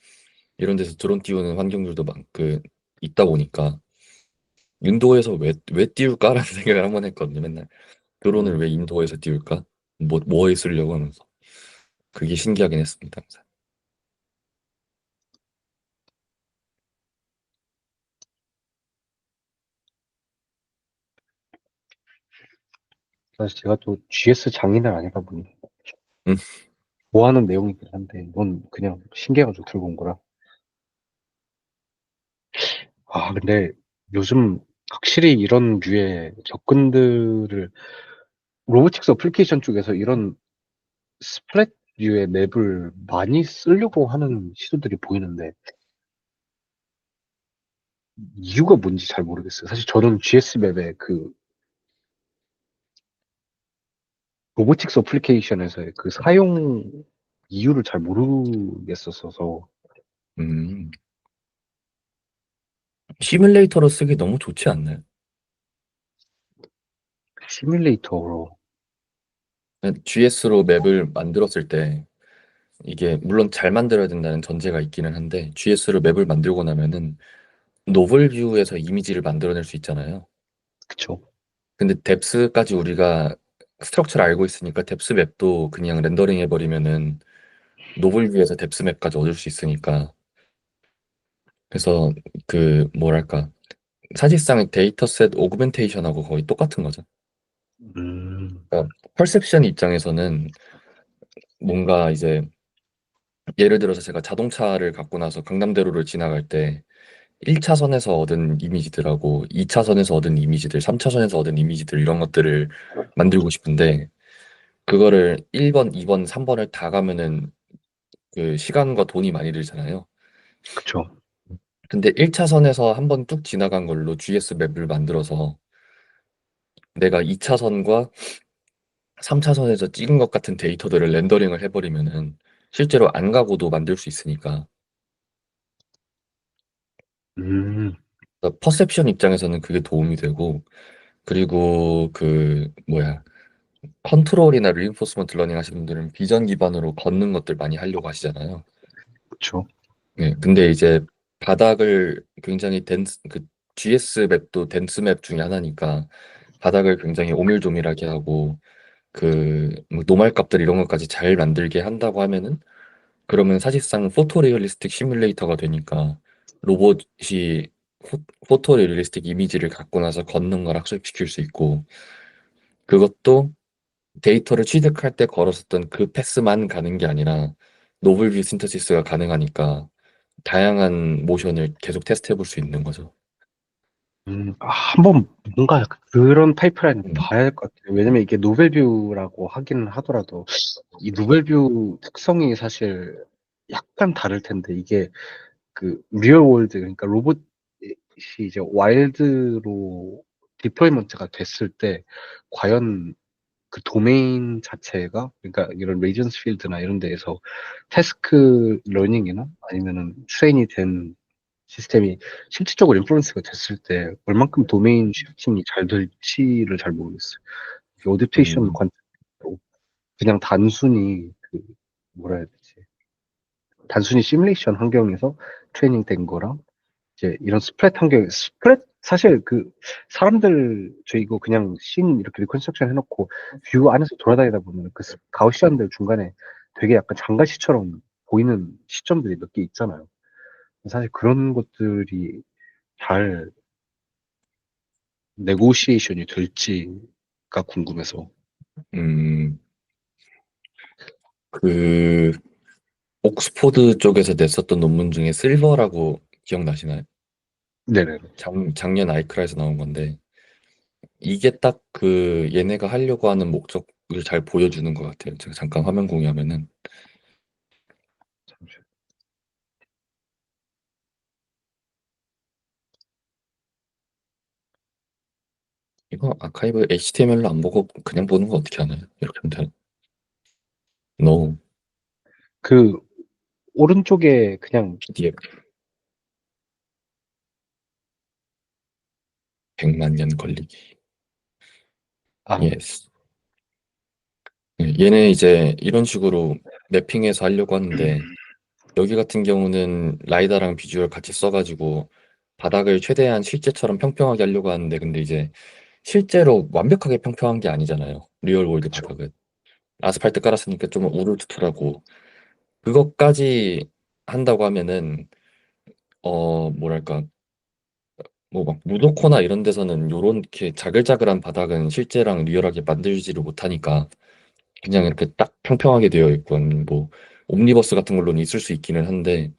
이런 데서 드론 띄우는 환경들도 있다 보니까 인도에서 왜 띄울까라는 생각을 한번 했거든요. 맨날 드론을 왜 음, 인도에서 띄울까? 뭐에 쓰려고 하면서 그게 신기하긴 했습니다. 항상. 사실 제가 또 GS 장인은 아니다 보니 음, 좋아하는 내용이긴 한데 이건 그냥 신기해가지고 들고 온 거라. 아 근데 요즘 확실히 이런 류의 접근들을 로보틱스 어플리케이션 쪽에서 이런 스플랫류의 맵을 많이 쓰려고 하는 시도들이 보이는데 이유가 뭔지 잘 모르겠어요. 사실 저는 GS 맵의 그 로보틱스 어플리케이션에서의 그 사용 이유를 잘 모르겠었어서 음. 시뮬레이터로 쓰기 너무 좋지 않나요? 시뮬레이터로 GS로 맵을 만들었을 때 이게 물론 잘 만들어야 된다는 전제가 있기는 한데 GS로 맵을 만들고 나면은 노멀 뷰에서 이미지를 만들어낼 수 있잖아요. 그쵸. 근데 뎁스까지 우리가 스트럭처를 알고 있으니까 뎁스 맵도 그냥 렌더링 해버리면은 노멀 뷰에서 뎁스 맵까지 얻을 수 있으니까 그래서 뭐랄까 사실상 데이터셋 오그멘테이션하고 거의 똑같은 거죠. 음, 그러니까 퍼셉션 입장에서는 뭔가 이제 예를 들어서 제가 자동차를 갖고 나서 강남대로를 지나갈 때 1차선에서 얻은 이미지들하고 2차선에서 얻은 이미지들, 3차선에서 얻은 이미지들 이런 것들을 만들고 싶은데 그거를 1번, 2번, 3번을 다 가면은 그 시간과 돈이 많이 들잖아요. 그쵸. 근데 1차선에서 한번 뚝 지나간 걸로 GS 맵을 만들어서 내가 2차선과 3차선에서 찍은 것 같은 데이터들을 렌더링을 해버리면은 실제로 안 가고도 만들 수 있으니까 음, 퍼셉션 입장에서는 그게 도움이 되고 그리고 그 뭐야 컨트롤이나 리인포스먼트 러닝 하시는 분들은 비전 기반으로 걷는 것들 많이 하려고 하시잖아요. 그쵸. 네, 근데 이제 바닥을 굉장히 그 GS 맵도 댄스 맵 중에 하나니까 바닥을 굉장히 오밀조밀하게 하고 그뭐 노말 값들 이런 것까지 잘 만들게 한다고 하면은 그러면 사실상 포토리얼리스틱 시뮬레이터가 되니까 로봇이 포토리얼리스틱 이미지를 갖고 나서 걷는 걸 학습시킬 수 있고 그것도 데이터를 취득할 때 걸었었던 그 패스만 가는 게 아니라 노블 뷰 신터시스가 가능하니까 다양한 모션을 계속 테스트 해볼 수 있는 거죠. 한번 뭔가 약간 그런 파이프라인 음, 봐야 할 것 같아요. 왜냐면 이게 노벨뷰라고 하기는 하더라도 이 노벨뷰 특성이 사실 약간 다를 텐데 이게 그 리얼 월드 그러니까 로봇이 이제 와일드로 디플로이먼트가 됐을 때 과연 그 도메인 자체가 그러니까 이런 레이전스 필드나 이런 데에서 태스크 러닝이나 아니면은 트레인이 된 시스템이 실질적으로 인플루언스가 됐을 때 얼만큼 도메인 시프팅이 잘 될지를 잘 모르겠어요. 이게 어댑테이션 음, 관점으로 그냥 단순히 그 뭐라 해야 되지? 단순히 시뮬레이션 환경에서 트레이닝 된 거랑 이제 이런 스프렛 환경, 스프렛 사실 그 사람들 저 이거 그냥 씬 이렇게 리컨스트럭션 해놓고 뷰 안에서 돌아다니다 보면 그 가우시안들 중간에 되게 약간 장가시처럼 보이는 시점들이 몇 개 있잖아요. 사실 그런 것들이 잘 네고시에이션이 될지가 궁금해서. 음, 그 옥스포드 쪽에서 냈었던 논문 중에 실버라고 기억나시나요? 네네. 작년 아이크라에서 나온 건데 이게 딱 그 얘네가 하려고 하는 목적을 잘 보여주는 것 같아요. 제가 잠깐 화면 공유하면은 잠시만요. 이거 아카이브 HTML로 안 보고 그냥 보는 거 어떻게 하나요? 이렇게 하면 돼요. No 그 오른쪽에 그냥 PDF 100만 년 걸리기. 아 Yes. 얘네 이제 이런 식으로 맵핑해서 하려고 하는데 여기 같은 경우는 라이다랑 비주얼 같이 써가지고 바닥을 최대한 실제처럼 평평하게 하려고 하는데 근데 이제 실제로 완벽하게 평평한 게 아니잖아요. 리얼 월드 그쵸. 바닥은. 아스팔트 깔았으니까 좀 우물투투하고 그것까지 한다고 하면은 뭐랄까 뭐 막 무도코나 이런 데서는 요렇게 자글자글한 바닥은 실제랑 리얼하게 만들지를 못하니까 그냥 이렇게 딱 평평하게 되어 있고 뭐 옴니버스 같은 걸로는 있을 수 있기는 한데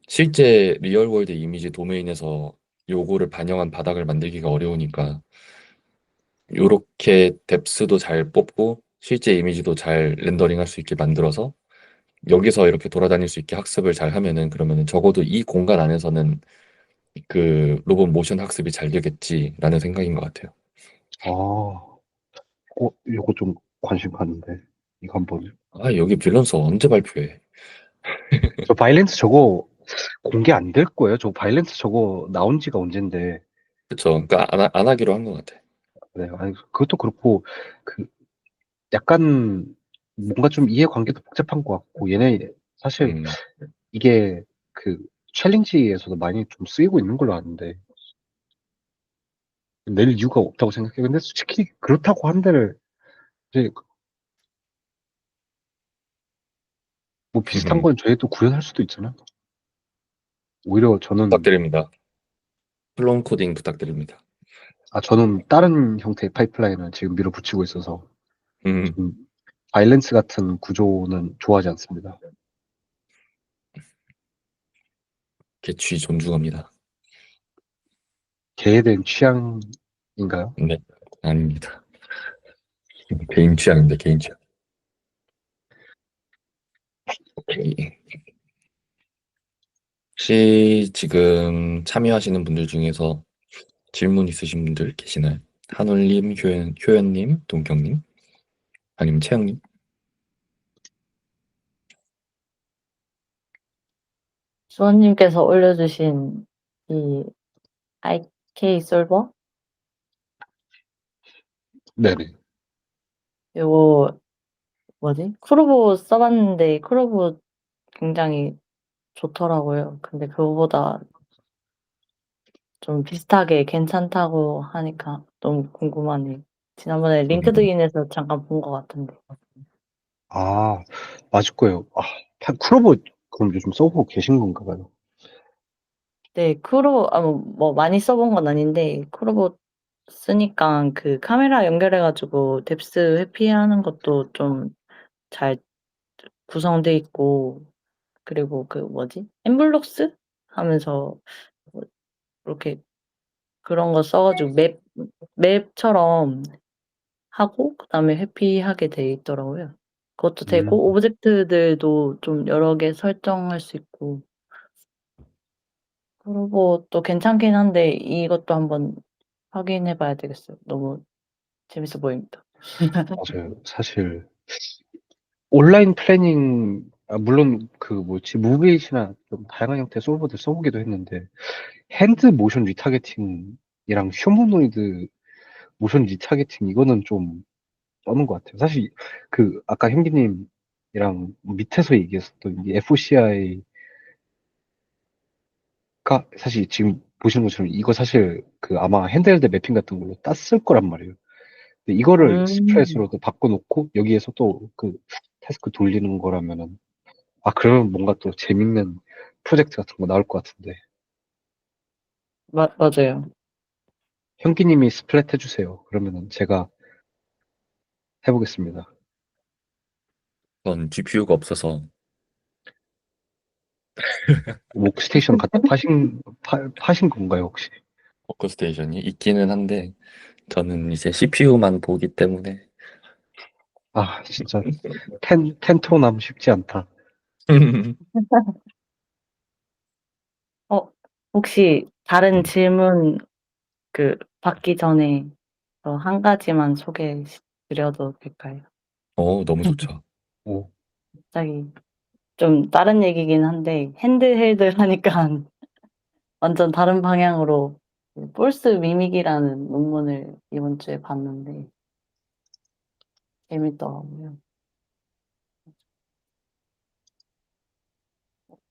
실제 리얼월드 이미지 도메인에서 요거를 반영한 바닥을 만들기가 어려우니까 요렇게 뎁스도 잘 뽑고 실제 이미지도 잘 렌더링 할 수 있게 만들어서 여기서 이렇게 돌아다닐 수 있게 학습을 잘 하면은 그러면은 적어도 이 공간 안에서는 그 로봇 모션 학습이 잘 되겠지라는 생각인 것 같아요. 아, 요거 좀 관심 가는데 이거 한번. 아, 여기 밸런스 언제 발표해? 저 바이랜스 저거 공개 안 될 거예요. 저 바이랜스 저거 나온 지가 언젠데. 그쵸. 그러니까 안 하기로 한 것 같아. 네, 아니, 그것도 그렇고, 그, 약간, 뭔가 좀 이해관계도 복잡한 것 같고, 얘네, 사실, 음, 이게, 그, 챌린지에서도 많이 좀 쓰이고 있는 걸로 아는데, 낼 이유가 없다고 생각해. 근데 솔직히, 그렇다고 한들, 이제, 뭐 비슷한 건 저희도 구현할 수도 있잖아. 오히려 저는, 부탁드립니다. 클론 코딩 부탁드립니다. 저는 다른 형태의 파이프라인을 지금 밀어붙이고 있어서, 음, 좀, 바이랜스 같은 구조는 좋아하지 않습니다. 개취 존중합니다. 개에 대한 취향인가요? 네, 아닙니다. 개인 취향입니다. 개인 취향. 오케이. 혹시 지금 참여하시는 분들 중에서 질문 있으신 분들 계시나요? 한울님, 효연님, 동경님, 아니면 채영님? 주원님께서 올려주신 이 IK 솔버? 네네. 이거 뭐지? 쿠로보 써봤는데 쿠로보 굉장히 좋더라고요. 근데 그거보다 좀 비슷하게 괜찮다고 하니까 너무 궁금하네요. 지난번에 링크드인에서 잠깐 본 것 같은데. 아, 맞을 거예요. 아, 쿠로보 그럼 요즘 써보고 계신 건가 봐요. 네, 뭐 많이 써본 건 아닌데 쿠로보 쓰니까 그 카메라 연결해가지고 뎁스 회피하는 것도 좀 잘 구성돼 있고, 그리고 그 뭐지? 엠블록스 하면서 뭐 이렇게 그런 거 써가지고 맵처럼 하고 그다음에 회피하게 돼 있더라고요. 그것도 음, 되고 오브젝트들도 좀 여러 개 설정할 수 있고, 그리고 또 괜찮긴 한데 이것도 한번 확인해 봐야 되겠어요. 너무 재밌어 보입니다. 맞아요. 사실 온라인 플래닝, 물론 그 뭐지, 무베이스나 좀 다양한 형태의 솔버들 써보기도 했는데, 핸드 모션 리타겟팅이랑 휴머노이드 모션 리타겟팅, 이거는 좀 떠는 것 같아요. 사실, 그, 아까 형기님이랑 밑에서 얘기했었던 이 FCI가 사실 지금 보시는 것처럼 이거 사실 그 아마 핸드헬드 매핑 같은 걸로 땄을 거란 말이에요. 근데 이거를 음. 스프레스로도 바꿔놓고 여기에서 또 그 태스크 돌리는 거라면은 그러면 뭔가 또 재밌는 프로젝트 같은 거 나올 것 같은데. 맞아요. 형기님이 스플랫 해주세요. 그러면은 제가 해보겠습니다. 전 GPU가 없어서 워크스테이션 갖다 파신 건가요, 혹시? 워크스테이션이 있기는 한데 저는 이제 CPU만 보기 때문에 진짜, 텐토남 쉽지 않다. 혹시 다른 질문 받기 전에 한 가지만 소개해 드려도 될까요? 너무 좋죠. 오, 갑자기 좀 다른 얘기긴 한데 핸드헬드 하니까 완전 다른 방향으로 폴스 미믹이라는 논문을 이번 주에 봤는데 재밌더라고요.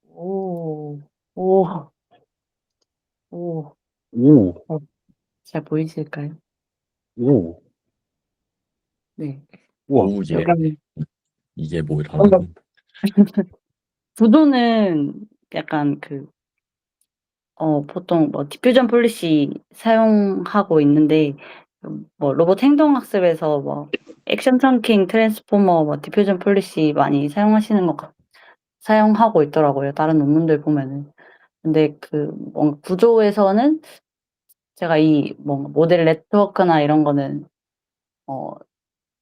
오, 오, 오. 오, 어, 잘 보이실까요? 오, 네. 우와, 오우 예. 여기 이게 뭐라고? 구도는 약간 보통 뭐 디퓨전 폴리시 사용하고 있는데, 뭐 로봇 행동 학습에서 뭐 액션 트렁킹 트랜스포머 뭐 디퓨전 폴리시 많이 사용하고 있더라고요. 다른 논문들 보면은. 근데 뭔가 구조에서는 제가 이 뭔가 모델 네트워크나 이런 거는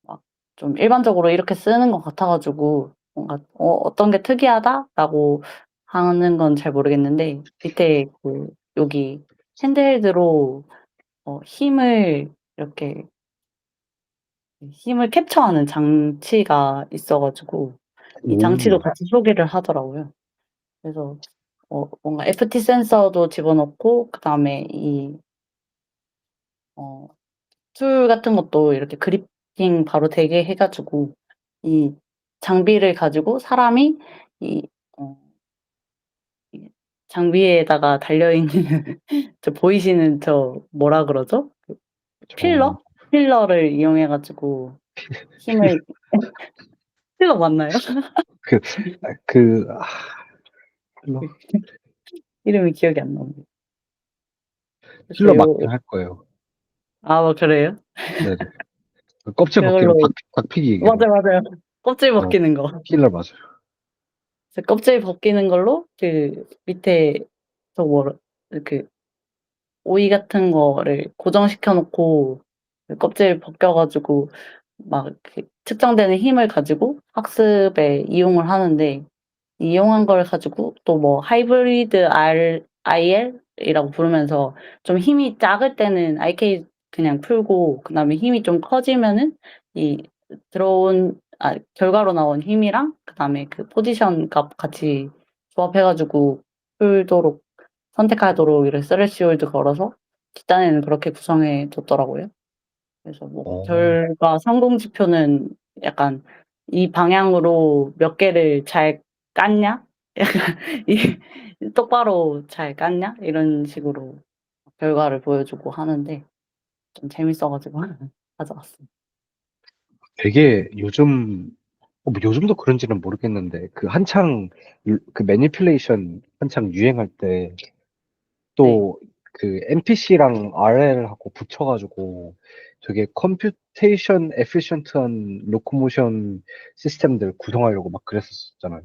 막 좀 일반적으로 이렇게 쓰는 것 같아가지고 뭔가 어떤 게 특이하다라고 하는 건 잘 모르겠는데, 밑에 여기 핸드헬드로 이렇게 힘을 캡처하는 장치가 있어가지고 이 장치도 오, 같이 소개를 하더라고요. 그래서 뭔가 FT 센서도 집어넣고 그다음에 이 툴 같은 것도 이렇게 그리핑 바로 되게 해가지고 이 장비를 가지고 사람이 이, 어, 이 장비에다가 달려있는 보이시는 뭐라 그러죠? 저, 필러를 이용해가지고 힘을 필러 맞나요? 그, 그, 힐러, 이름이 기억이 안 나는데. 그래서 힐러 맞긴 할 거예요. 뭐 그래요? 네네. 그 껍질 벗기는 그걸로 닭피기 얘기로. 맞아요. 껍질 어, 벗기는 거. 힐러 맞아요. 그래서 껍질 벗기는 걸로 밑에 뭐라 그 오이 같은 거를 고정시켜 놓고 껍질 벗겨 가지고 막 측정되는 힘을 가지고 학습에 이용을 하는데, 이용한 걸 가지고 또 뭐 하이브리드 IL이라고 부르면서 좀 힘이 작을 때는 IK 그냥 풀고 그다음에 힘이 좀 커지면은 이 결과로 나온 힘이랑 그다음에 포지션 값 같이 조합해 가지고 풀도록 선택하도록 이렇게 스레시홀드 걸어서 뒷단에는 그렇게 구성해 뒀더라고요. 그래서 뭐 어, 결과 성공 지표는 약간 이 방향으로 몇 개를 잘 깠냐? 약간 이 똑바로 잘 깠냐? 이런 식으로 결과를 보여주고 하는데 좀 재밌어 가지고 가져왔습니다. 되게 요즘, 뭐 요즘도 그런지는 모르겠는데, 그 한창, 그 매니플레이션 한창 유행할 때, 네. 또 그 NPC랑 RL하고 붙여가지고 되게 컴퓨테이션 에피션트한 로코모션 시스템들 구성하려고 막 그랬었잖아요.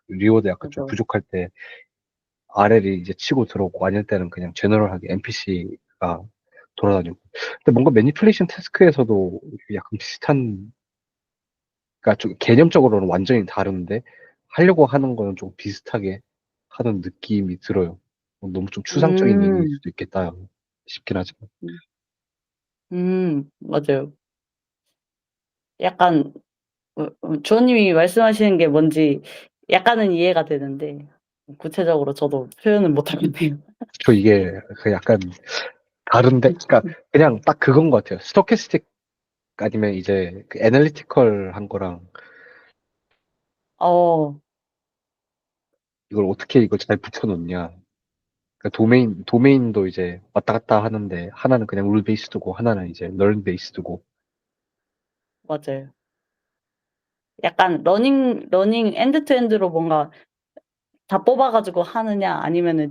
리워드 약간 좀 맞아요. 부족할 때 RL이 이제 치고 들어오고 아닐 때는 그냥 제너럴하게 NPC가 돌아다니고. 근데 뭔가 매니플레이션 태스크에서도 약간 비슷한, 그러니까 좀 개념적으로는 완전히 다른데 하려고 하는 거는 좀 비슷하게 하는 느낌이 들어요. 너무 좀 추상적인 얘기일 음. 수도 있겠다 싶긴 하지만. 맞아요. 약간 주원님이 말씀하시는 게 뭔지 약간은 이해가 되는데 구체적으로 저도 표현은 못 하겠네요. 저 이게 그 약간 다른데, 그러니까 그냥 딱 그건 것 같아요. 스토캐스틱 아니면 이제 그 애널리티컬 한 거랑 어 이걸 어떻게 이걸 잘 붙여놓냐. 그러니까 도메인도 이제 왔다 갔다 하는데 하나는 그냥 룰 베이스드고 하나는 이제 널 베이스드고. 맞아요. 약간 러닝 엔드 투 엔드로 뭔가 다 뽑아 가지고 하느냐 아니면은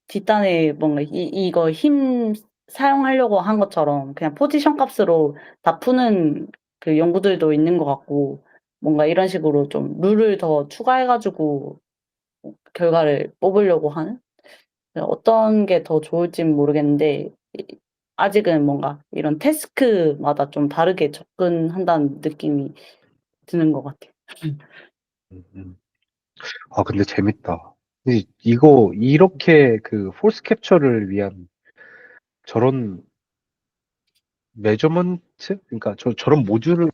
뒷단에 뭔가 이거 힘 사용하려고 한 것처럼 그냥 포지션 값으로 다 푸는 그 연구들도 있는 것 같고 뭔가 이런 식으로 좀 룰을 더 추가해 가지고 결과를 뽑으려고 하는? 어떤 게 더 좋을진 모르겠는데 아직은 뭔가 이런 태스크마다 좀 다르게 접근한다는 느낌이 드는 것 같아요. 음, 음. 아 근데 재밌다. 이거 이렇게 그 폴스 캡처를 위한 저런 메저먼트? 그러니까 저런 모듈을.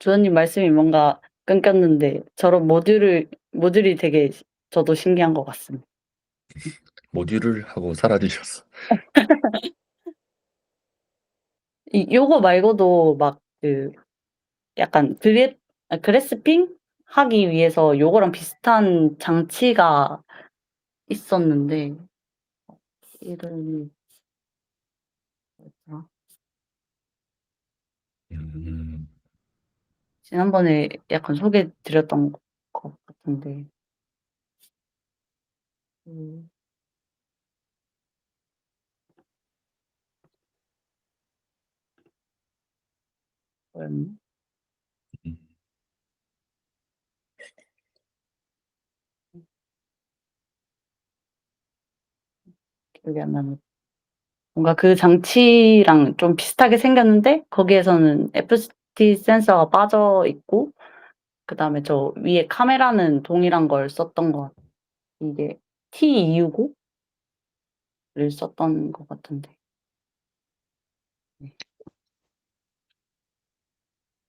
주원님 말씀이 뭔가 끊겼는데 저런 모듈이 되게 저도 신기한 것 같습니다. 모듈을 하고 사라지셨어. 요거 말고도 막 약간 그래스핑 하기 위해서 요거랑 비슷한 장치가 있었는데 이름이 뭐였더라? 음, 지난번에 약간 소개해 드렸던 것 같은데 음 뭐였나? 음, 기억이 안 나네. 뭔가 그 장치랑 좀 비슷하게 생겼는데 거기에서는 FST 센서가 빠져 있고 그다음에 저 위에 카메라는 동일한 걸 썼던 것 같아요. 이게 T295를 썼던 것 같은데. 네.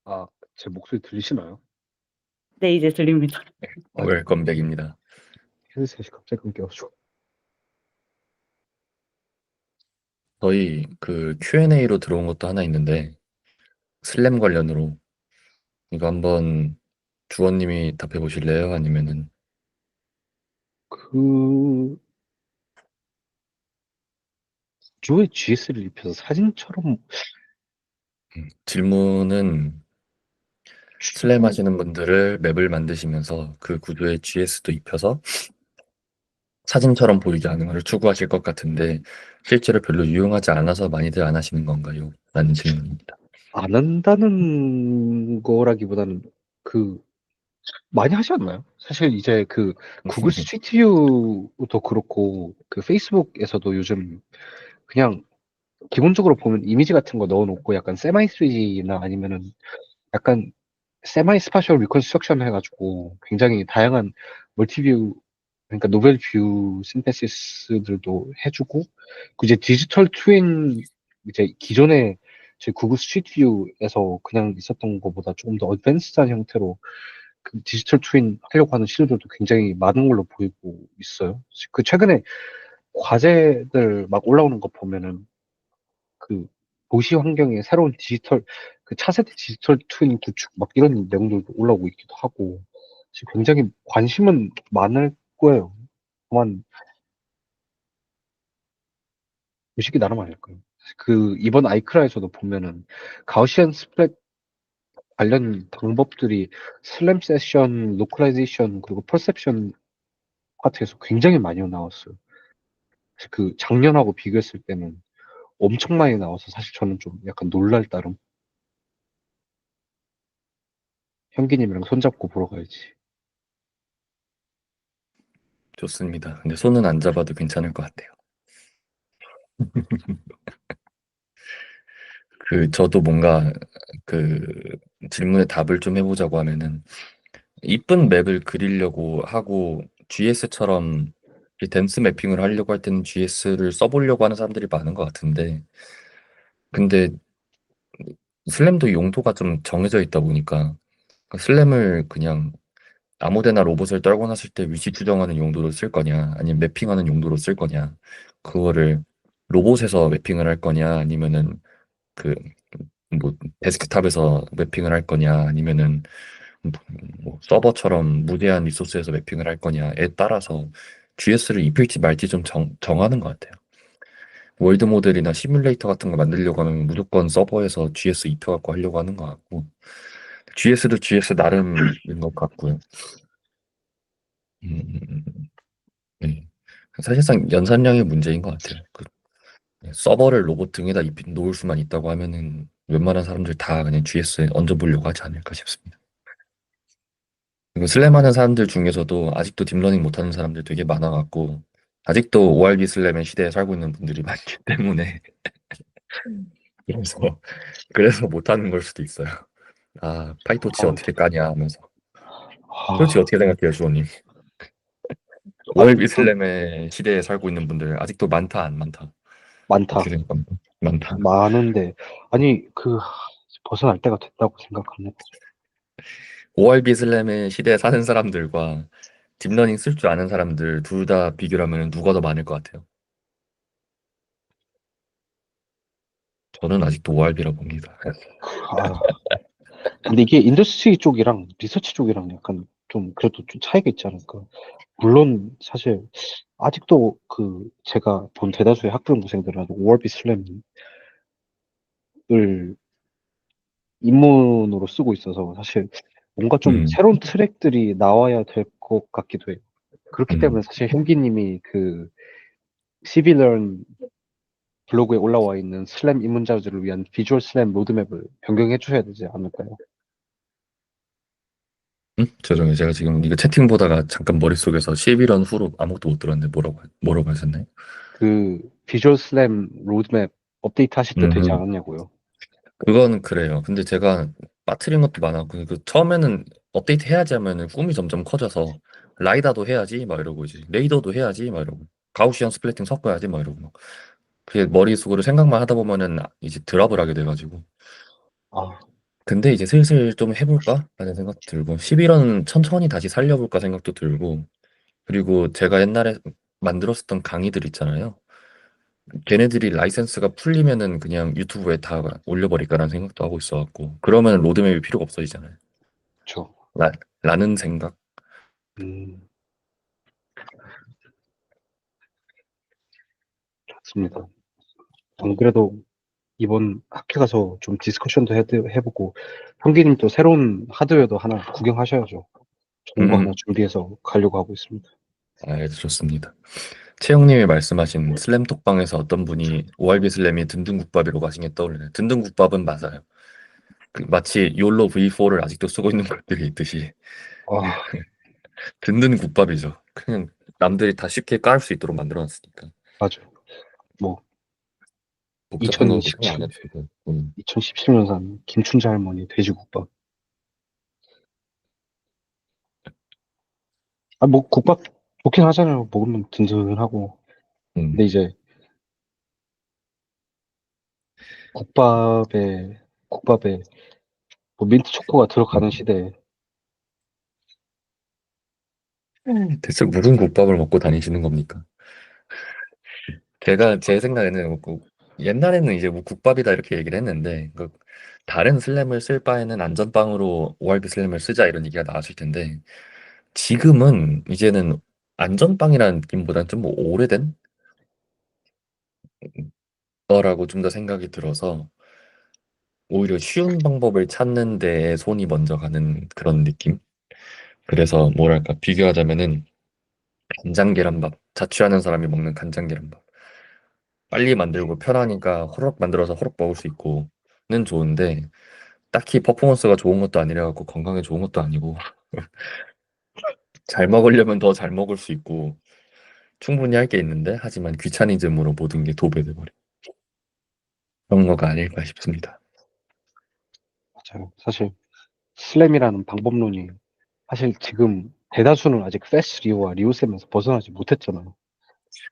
아, 제 목소리 들리시나요? 네 이제 들립니다. 아, 웰컴백입니다. 헤드셋이 갑자기 끊겨가지고. 저희 그 Q&A로 들어온 것도 하나 있는데 슬램 관련으로 이거 한번 주원님이 답해 보실래요? 아니면은 그 주에 GS를 입혀서 사진처럼 질문은 슬램 하시는 분들을 맵을 만드시면서 그 구조에 GS도 입혀서 사진처럼 보이게 하는 것을 추구하실 것 같은데 실제로 별로 유용하지 않아서 많이들 안 하시는 건가요? 라는 질문입니다. 안 한다는 거라기보다는 그 많이 하지 않나요? 사실 이제 그 구글 스트리트뷰도 그렇고 그 페이스북에서도 요즘 그냥 기본적으로 보면 이미지 같은 거 넣어놓고 약간 세마이 3D나 아니면은 약간 세마이 스파셜 리컨스트럭션 해가지고 굉장히 다양한 멀티뷰, 그러니까 노벨 뷰 신테시스들도 해주고 그 이제 디지털 트윈, 이제 기존에 제 구글 스트리트 뷰에서 그냥 있었던 것보다 조금 더 어드밴스드한 형태로 그 디지털 트윈 하려고 하는 시도들도 굉장히 많은 걸로 보이고 있어요. 그 최근에 과제들 막 올라오는 거 보면은 그 도시 환경에 새로운 디지털 그 차세대 디지털 트윈 구축 막 이런 내용들도 올라오고 있기도 하고 지금 굉장히 관심은 많을 거예요. 다만 의식이 나름 아닐까요? 그 이번 아이크라에서도 보면은 가우시안 스프레드 관련 방법들이 슬램 세션, 로컬라이제이션 그리고 퍼셉션 파트에서 굉장히 많이 나왔어요. 그래서 그 작년하고 비교했을 때는 엄청 많이 나와서 사실 저는 좀 약간 놀랄 따름. 현기님이랑 손잡고 보러 가야지. 좋습니다. 근데 손은 안 잡아도 괜찮을 것 같아요. 저도 뭔가 그 질문에 답을 좀 해보자고 하면은 이쁜 맵을 그리려고 하고 GS처럼 댄스 매핑을 하려고 할 때는 GS를 써보려고 하는 사람들이 많은 것 같은데, 근데 슬램도 용도가 좀 정해져 있다 보니까 그 슬램을 그냥 아무데나 로봇을 떨고 났을 때 위치 추정하는 용도로 쓸 거냐, 아니면 매핑하는 용도로 쓸 거냐, 그거를 로봇에서 매핑을 할 거냐, 아니면은 그 뭐 데스크탑에서 매핑을 할 거냐, 아니면은 뭐 서버처럼 무제한 리소스에서 매핑을 할 거냐에 따라서 GS를 입힐지 말지 좀 정하는 것 같아요. 월드 모델이나 시뮬레이터 같은 거 만들려고 하면 무조건 서버에서 GS 입혀갖고 하려고 하는 것 같고, GS도 GS 나름인 것 같고요. 네. 사실상 연산량의 문제인 것 같아요. 서버를 로봇 등에다 놓을 수만 있다고 하면은 웬만한 사람들 다 그냥 GS에 얹어보려고 하지 않을까 싶습니다. 그리고 슬램 하는 사람들 중에서도 아직도 딥러닝 못하는 사람들 되게 많아갖고, 아직도 ORB 슬램의 시대에 살고 있는 분들이 많기 때문에, 그래서, 그래서 못하는 걸 수도 있어요. 아, 파이토치 아, 어떻게 까냐 하면서. 솔직히 아, 어떻게 생각해요, 주호님? 아니, ORB 슬램의 시대에 살고 있는 분들 아직도 많다, 안 많다? 어떻게 많다. 생각합니까? 많다. 많은데, 아니, 벗어날 때가 됐다고 생각합니다. ORB 슬램의 시대에 사는 사람들과 딥러닝 쓸 줄 아는 사람들 둘 다 비교를 하면 누가 더 많을 것 같아요? 저는 아직도 ORB라 봅니다. 아, 근데 이게 인더스트리 쪽이랑 리서치 쪽이랑 약간 좀 그래도 좀 차이가 있지 않을까. 물론 사실 아직도 제가 본 대다수의 학부 연구생들은 ORB 슬램을 입문으로 쓰고 있어서 사실 뭔가 좀 음, 새로운 트랙들이 나와야 될 것 같기도 해요. 그렇기 때문에 음. 사실 현기님이 CVlearn 블로그에 올라와 있는 슬램 입문자들을 위한 비주얼 슬램 로드맵을 변경해 주셔야 되지 않을까요? 죄송해요. 제가 지금 이거 채팅 보다가 잠깐 머릿속에서 11원 후로 아무것도 못 들었는데 뭐라고 하셨나요? 비주얼 슬램 로드맵 업데이트 하실 때 되지 음, 않았냐고요. 그건 그래요. 근데 제가 빠뜨린 것도 많았고, 처음에는 업데이트 해야지 하면은 꿈이 점점 커져서, 라이다도 해야지, 막 이러고, 이제, 레이더도 해야지, 막 이러고, 가우시안 스플래팅 섞어야지, 막 이러고, 막. 그게 머릿속으로 생각만 하다 보면은 이제 드랍을 하게 돼가지고. 아, 근데 이제 슬슬 좀 해볼까? 라는 생각도 들고, 11원 천천히 다시 살려볼까 생각도 들고, 그리고 제가 옛날에 만들었었던 강의들 있잖아요. 걔네들이 라이센스가 풀리면은 그냥 유튜브에 다 올려버릴까라는 생각도 하고 있어갖고, 그러면 로드맵이 필요가 없어지잖아요. 그쵸. 라는 생각. 음, 좋습니다. 안 그래도 이번 학회 가서 좀 디스커션도 해보고, 형기님 또 새로운 하드웨어도 하나 구경하셔야죠. 좋은 거 하나 음, 준비해서 가려고 하고 있습니다. 좋습니다. 채영님이 말씀하신 슬램 톡방에서 어떤 분이 ORB 슬램이 든든국밥이라고 하신 게 떠오르네요. 든든국밥은 맞아요. 마치 욜로 V4를 아직도 쓰고 있는 것들이 있듯이 아, 든든국밥이죠. 그냥 남들이 다 쉽게 깔 수 있도록 만들어놨으니까 맞아. 뭐, 복잡한 건 걱정 안 2027, 해도 되고. 2017년산 김춘자 할머니 돼지국밥. 아, 뭐, 국밥 좋긴 하잖아요. 먹으면 든든하고. 근데 음, 이제 국밥에 뭐 민트 초코가 들어가는 시대에 대체 무슨 국밥을 먹고 다니시는 겁니까? 제 생각에는 옛날에는 이제 뭐 국밥이다 이렇게 얘기를 했는데 다른 슬램을 쓸 바에는 안전빵으로 ORB 슬램을 쓰자 이런 얘기가 나왔을 텐데 지금은 이제는 안전빵이라는 느낌보다는 좀 뭐 오래된 거라고 좀 더 생각이 들어서 오히려 쉬운 방법을 찾는 데에 손이 먼저 가는 그런 느낌? 그래서 뭐랄까 비교하자면은 간장 계란밥 자취하는 사람이 먹는 간장 계란밥 빨리 만들고 편하니까 호록 만들어서 호록 먹을 수 있고는 좋은데 딱히 퍼포먼스가 좋은 것도 아니라 갖고 건강에 좋은 것도 아니고 잘 먹으려면 더 잘 먹을 수 있고 충분히 할 게 있는데 하지만 귀차니즘으로 모든 게 도배돼 버려 그런 거가 아닐까 싶습니다. 맞아요. 사실 슬램이라는 방법론이 사실 지금 대다수는 아직 패스 리오와 리오셈에서 벗어나지 못했잖아요.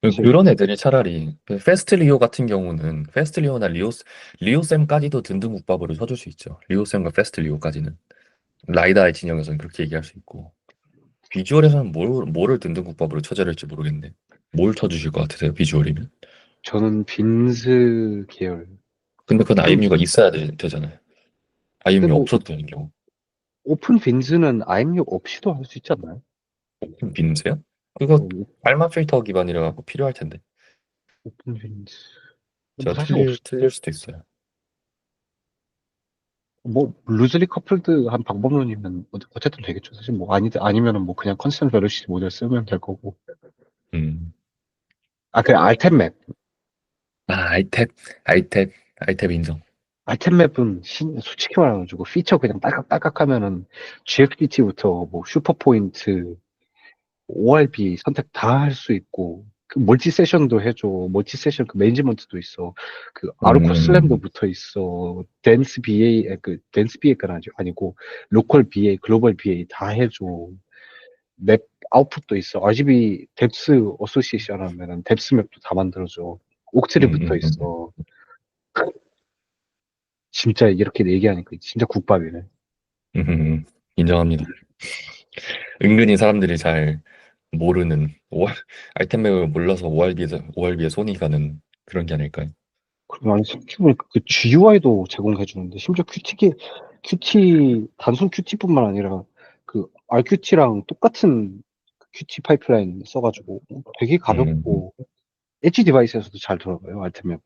사실 그런 애들이 차라리 그 페스트 리오 같은 경우는 페스트 리오나 리오쌤까지도 든든 국밥으로 쳐줄 수 있죠. 리오쌤과 페스트 리오까지는 라이다의 진영에서는 그렇게 얘기할 수 있고 비주얼에서는 뭐를 든든 국밥으로 쳐줘야 할지 모르겠네. 뭘 쳐주실 것 같으세요? 비주얼이면? 저는 빈스 계열 근데 그건 좀 IMU가 있어야 되잖아요. 근데 IMU 뭐 없어도 되는 경우. 오픈 빈스는 IM6 없이도 할 수 있지 않나요? 빈스요? 그거 오- 알마 필터 기반이라 갖고 필요할 텐데. 오픈 빈스 뭐 제가 사실 없, 틀릴 수도 있어요. 뭐 루즈리 커플드 한 방법론이면 어쨌든 되겠죠. 사실 뭐 아니면은 뭐 그냥 컨스턴트 벨로시티 모델 쓰면 될 거고. 음. 아 그 알템 맵. 아이탭, 아이탭 인정. 알템 맵은 솔직히 말해가지고 피처 그냥 딸깍딸깍 하면은 GFDT부터 뭐 슈퍼 포인트, ORB 선택 다 할 수 있고 그 멀티 세션도 해줘. 멀티 세션 그 매니지먼트도 있어. 그 아르코 슬램도 음, 붙어 있어. 댄스 BA 그 댄스 BA가 아니고 로컬 BA, 글로벌 BA 다 해줘. 맵 아웃풋도 있어. RGB 뎁스 어소시에이션 하면은 뎁스 맵도 다 만들어줘. 옥트리 붙어 음. 있어. 진짜 이렇게 얘기하니까 진짜 국밥이네. 인정합니다. 은근히 사람들이 잘 모르는 아이템을 몰라서 ORB에 손이 가는 그런 게 아닐까요? 그리고 아니 생각해보니까 그 GUI도 제공해 주는데 심지어 큐티 단순 큐티뿐만 아니라 그 RQT랑 똑같은 큐티 파이프라인 써가지고 되게 음, 가볍고 엣지 디바이스에서도 잘 돌아가요 알템맵은.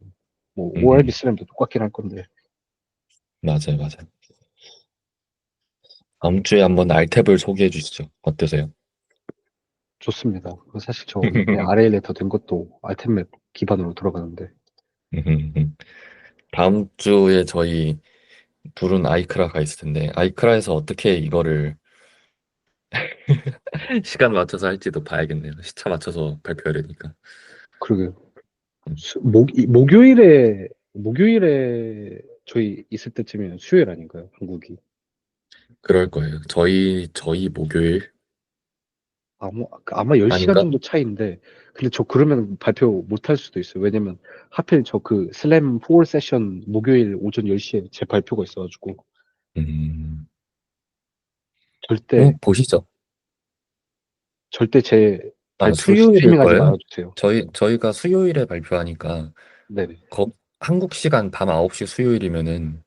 뭐 ORB 음, 슬램도 똑같긴 할 건데 맞아요, 맞아요. 다음 주에 한번 알탭을 소개해 주시죠. 어떠세요? 좋습니다. 그 사실 저 이번에 RA 레터 된 것도 알템맵 기반으로 들어가는데 다음 주에 저희 둘은 아이크라가 있을 텐데 아이크라에서 어떻게 이거를 시간 맞춰서 할지도 봐야겠네요. 시차 맞춰서 발표해야 되니까. 그러게 음, 목요일에 저희 있을 때쯤이면 수요일 아닌가요? 한국이. 그럴 거예요. 저희 목요일 아마 10시간 아닌가? 정도 차이인데, 근데 저 그러면 발표 못 할 수도 있어요. 왜냐면 하필 저 그 슬램 4 세션 목요일 오전 10시에 제 발표가 있어가지고, 음, 절대, 보시죠. 절대 제 아, 발표 수요일일 스트리밍하지 거예요? 말아주세요. 저희가 수요일에 발표하니까 네네. 거, 한국 시간 밤 9시 수요일이면은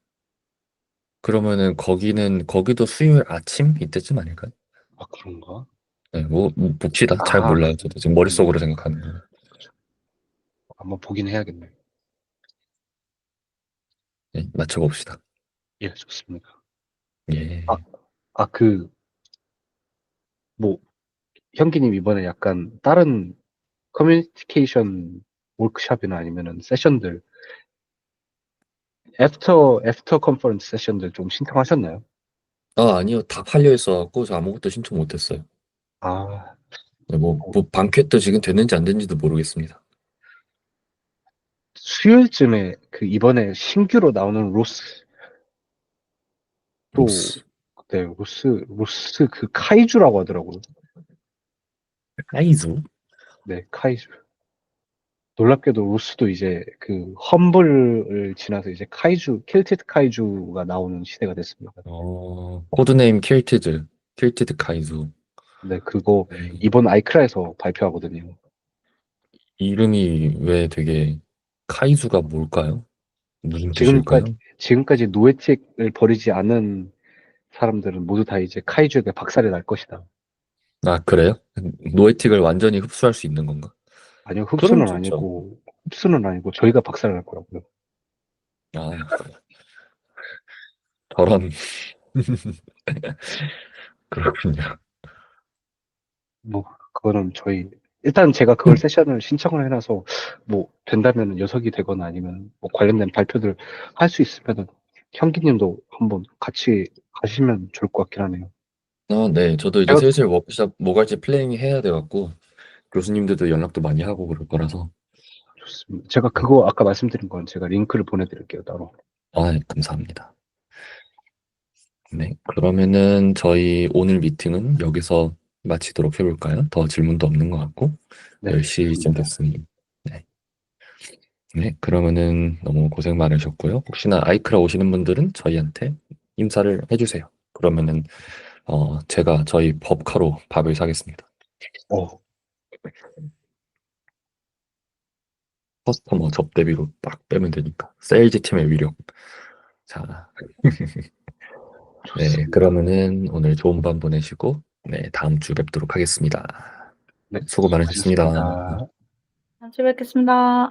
그러면은 거기도 수요일 아침 이때쯤 아닐까요? 아, 그런가? 네, 뭐 봅시다. 잘 아, 몰라요. 저도 지금 네. 머릿속으로 생각하는 거. 그쵸. 한번 보긴 해야겠네. 네, 맞춰봅시다. 예, 좋습니다. 아, 예. 뭐, 형기님 이번에 약간 다른 커뮤니케이션 워크샵이나 아니면은 세션들, 애프터 컨퍼런스 세션들 좀 신청하셨나요? 아니요. 다 팔려 있어갖고 저 아무것도 신청 못했어요. 아, 네, 뭐 방쾌도 지금 됐는지 안 됐는지도 모르겠습니다. 수요일쯤에 그 이번에 신규로 나오는 또, 로스. 네, 로스 그 카이주라고 하더라고요. 아이즈? 네, 카이주. 놀랍게도 로스도 이제 그 험블을 지나서 이제 킬티드 카이주가 나오는 시대가 됐습니다. 코드네임 킬티드 카이즈. 네, 그거 네. 이번 아이크라에서 발표하거든요. 이름이 왜 되게 카이주가 뭘까요? 무슨 지금까지, 뜻일까요? 지금까지 노예틱을 버리지 않은 사람들은 모두 다 이제 카이주에게 박살이 날 것이다. 아, 그래요? 노에틱을 완전히 흡수할 수 있는 건가? 아니요, 그럼 좋죠. 흡수는 아니고 저희가 박살을 날 거라고요. 아, 저런. 그렇군요. 뭐, 그거는 일단 제가 그걸 세션을 신청을 해놔서, 뭐, 된다면 녀석이 되거나 아니면, 뭐, 관련된 발표들 할 수 있으면은, 형기님도 한번 같이 가시면 좋을 것 같긴 하네요. 아, 네. 저도 이제 제가, 슬슬 워크숍 뭐 갈지 플래닝 해야 돼갖고, 교수님들도 연락도 많이 하고 그럴 거라서. 좋습니다. 제가 네. 그거 아까 말씀드린 건 제가 링크를 보내드릴게요, 따로. 아, 네, 감사합니다. 네. 그러면은 저희 오늘 미팅은 여기서 마치도록 해볼까요? 더 질문도 없는 것 같고, 네, 10시쯤 좋습니다. 됐으니. 네. 네. 그러면은 너무 고생 많으셨고요. 혹시나 아이크라 오시는 분들은 저희한테 인사를 해주세요. 그러면은, 제가 저희 법카로 밥을 사겠습니다. 어, 커스터머 접대비로 딱 빼면 되니까. 세일즈 팀의 위력. 자, 네. 좋습니다. 그러면은 오늘 좋은 밤 보내시고, 네. 다음 주 뵙도록 하겠습니다. 네, 수고 많으셨습니다. 수고하셨습니다. 다시 뵙겠습니다.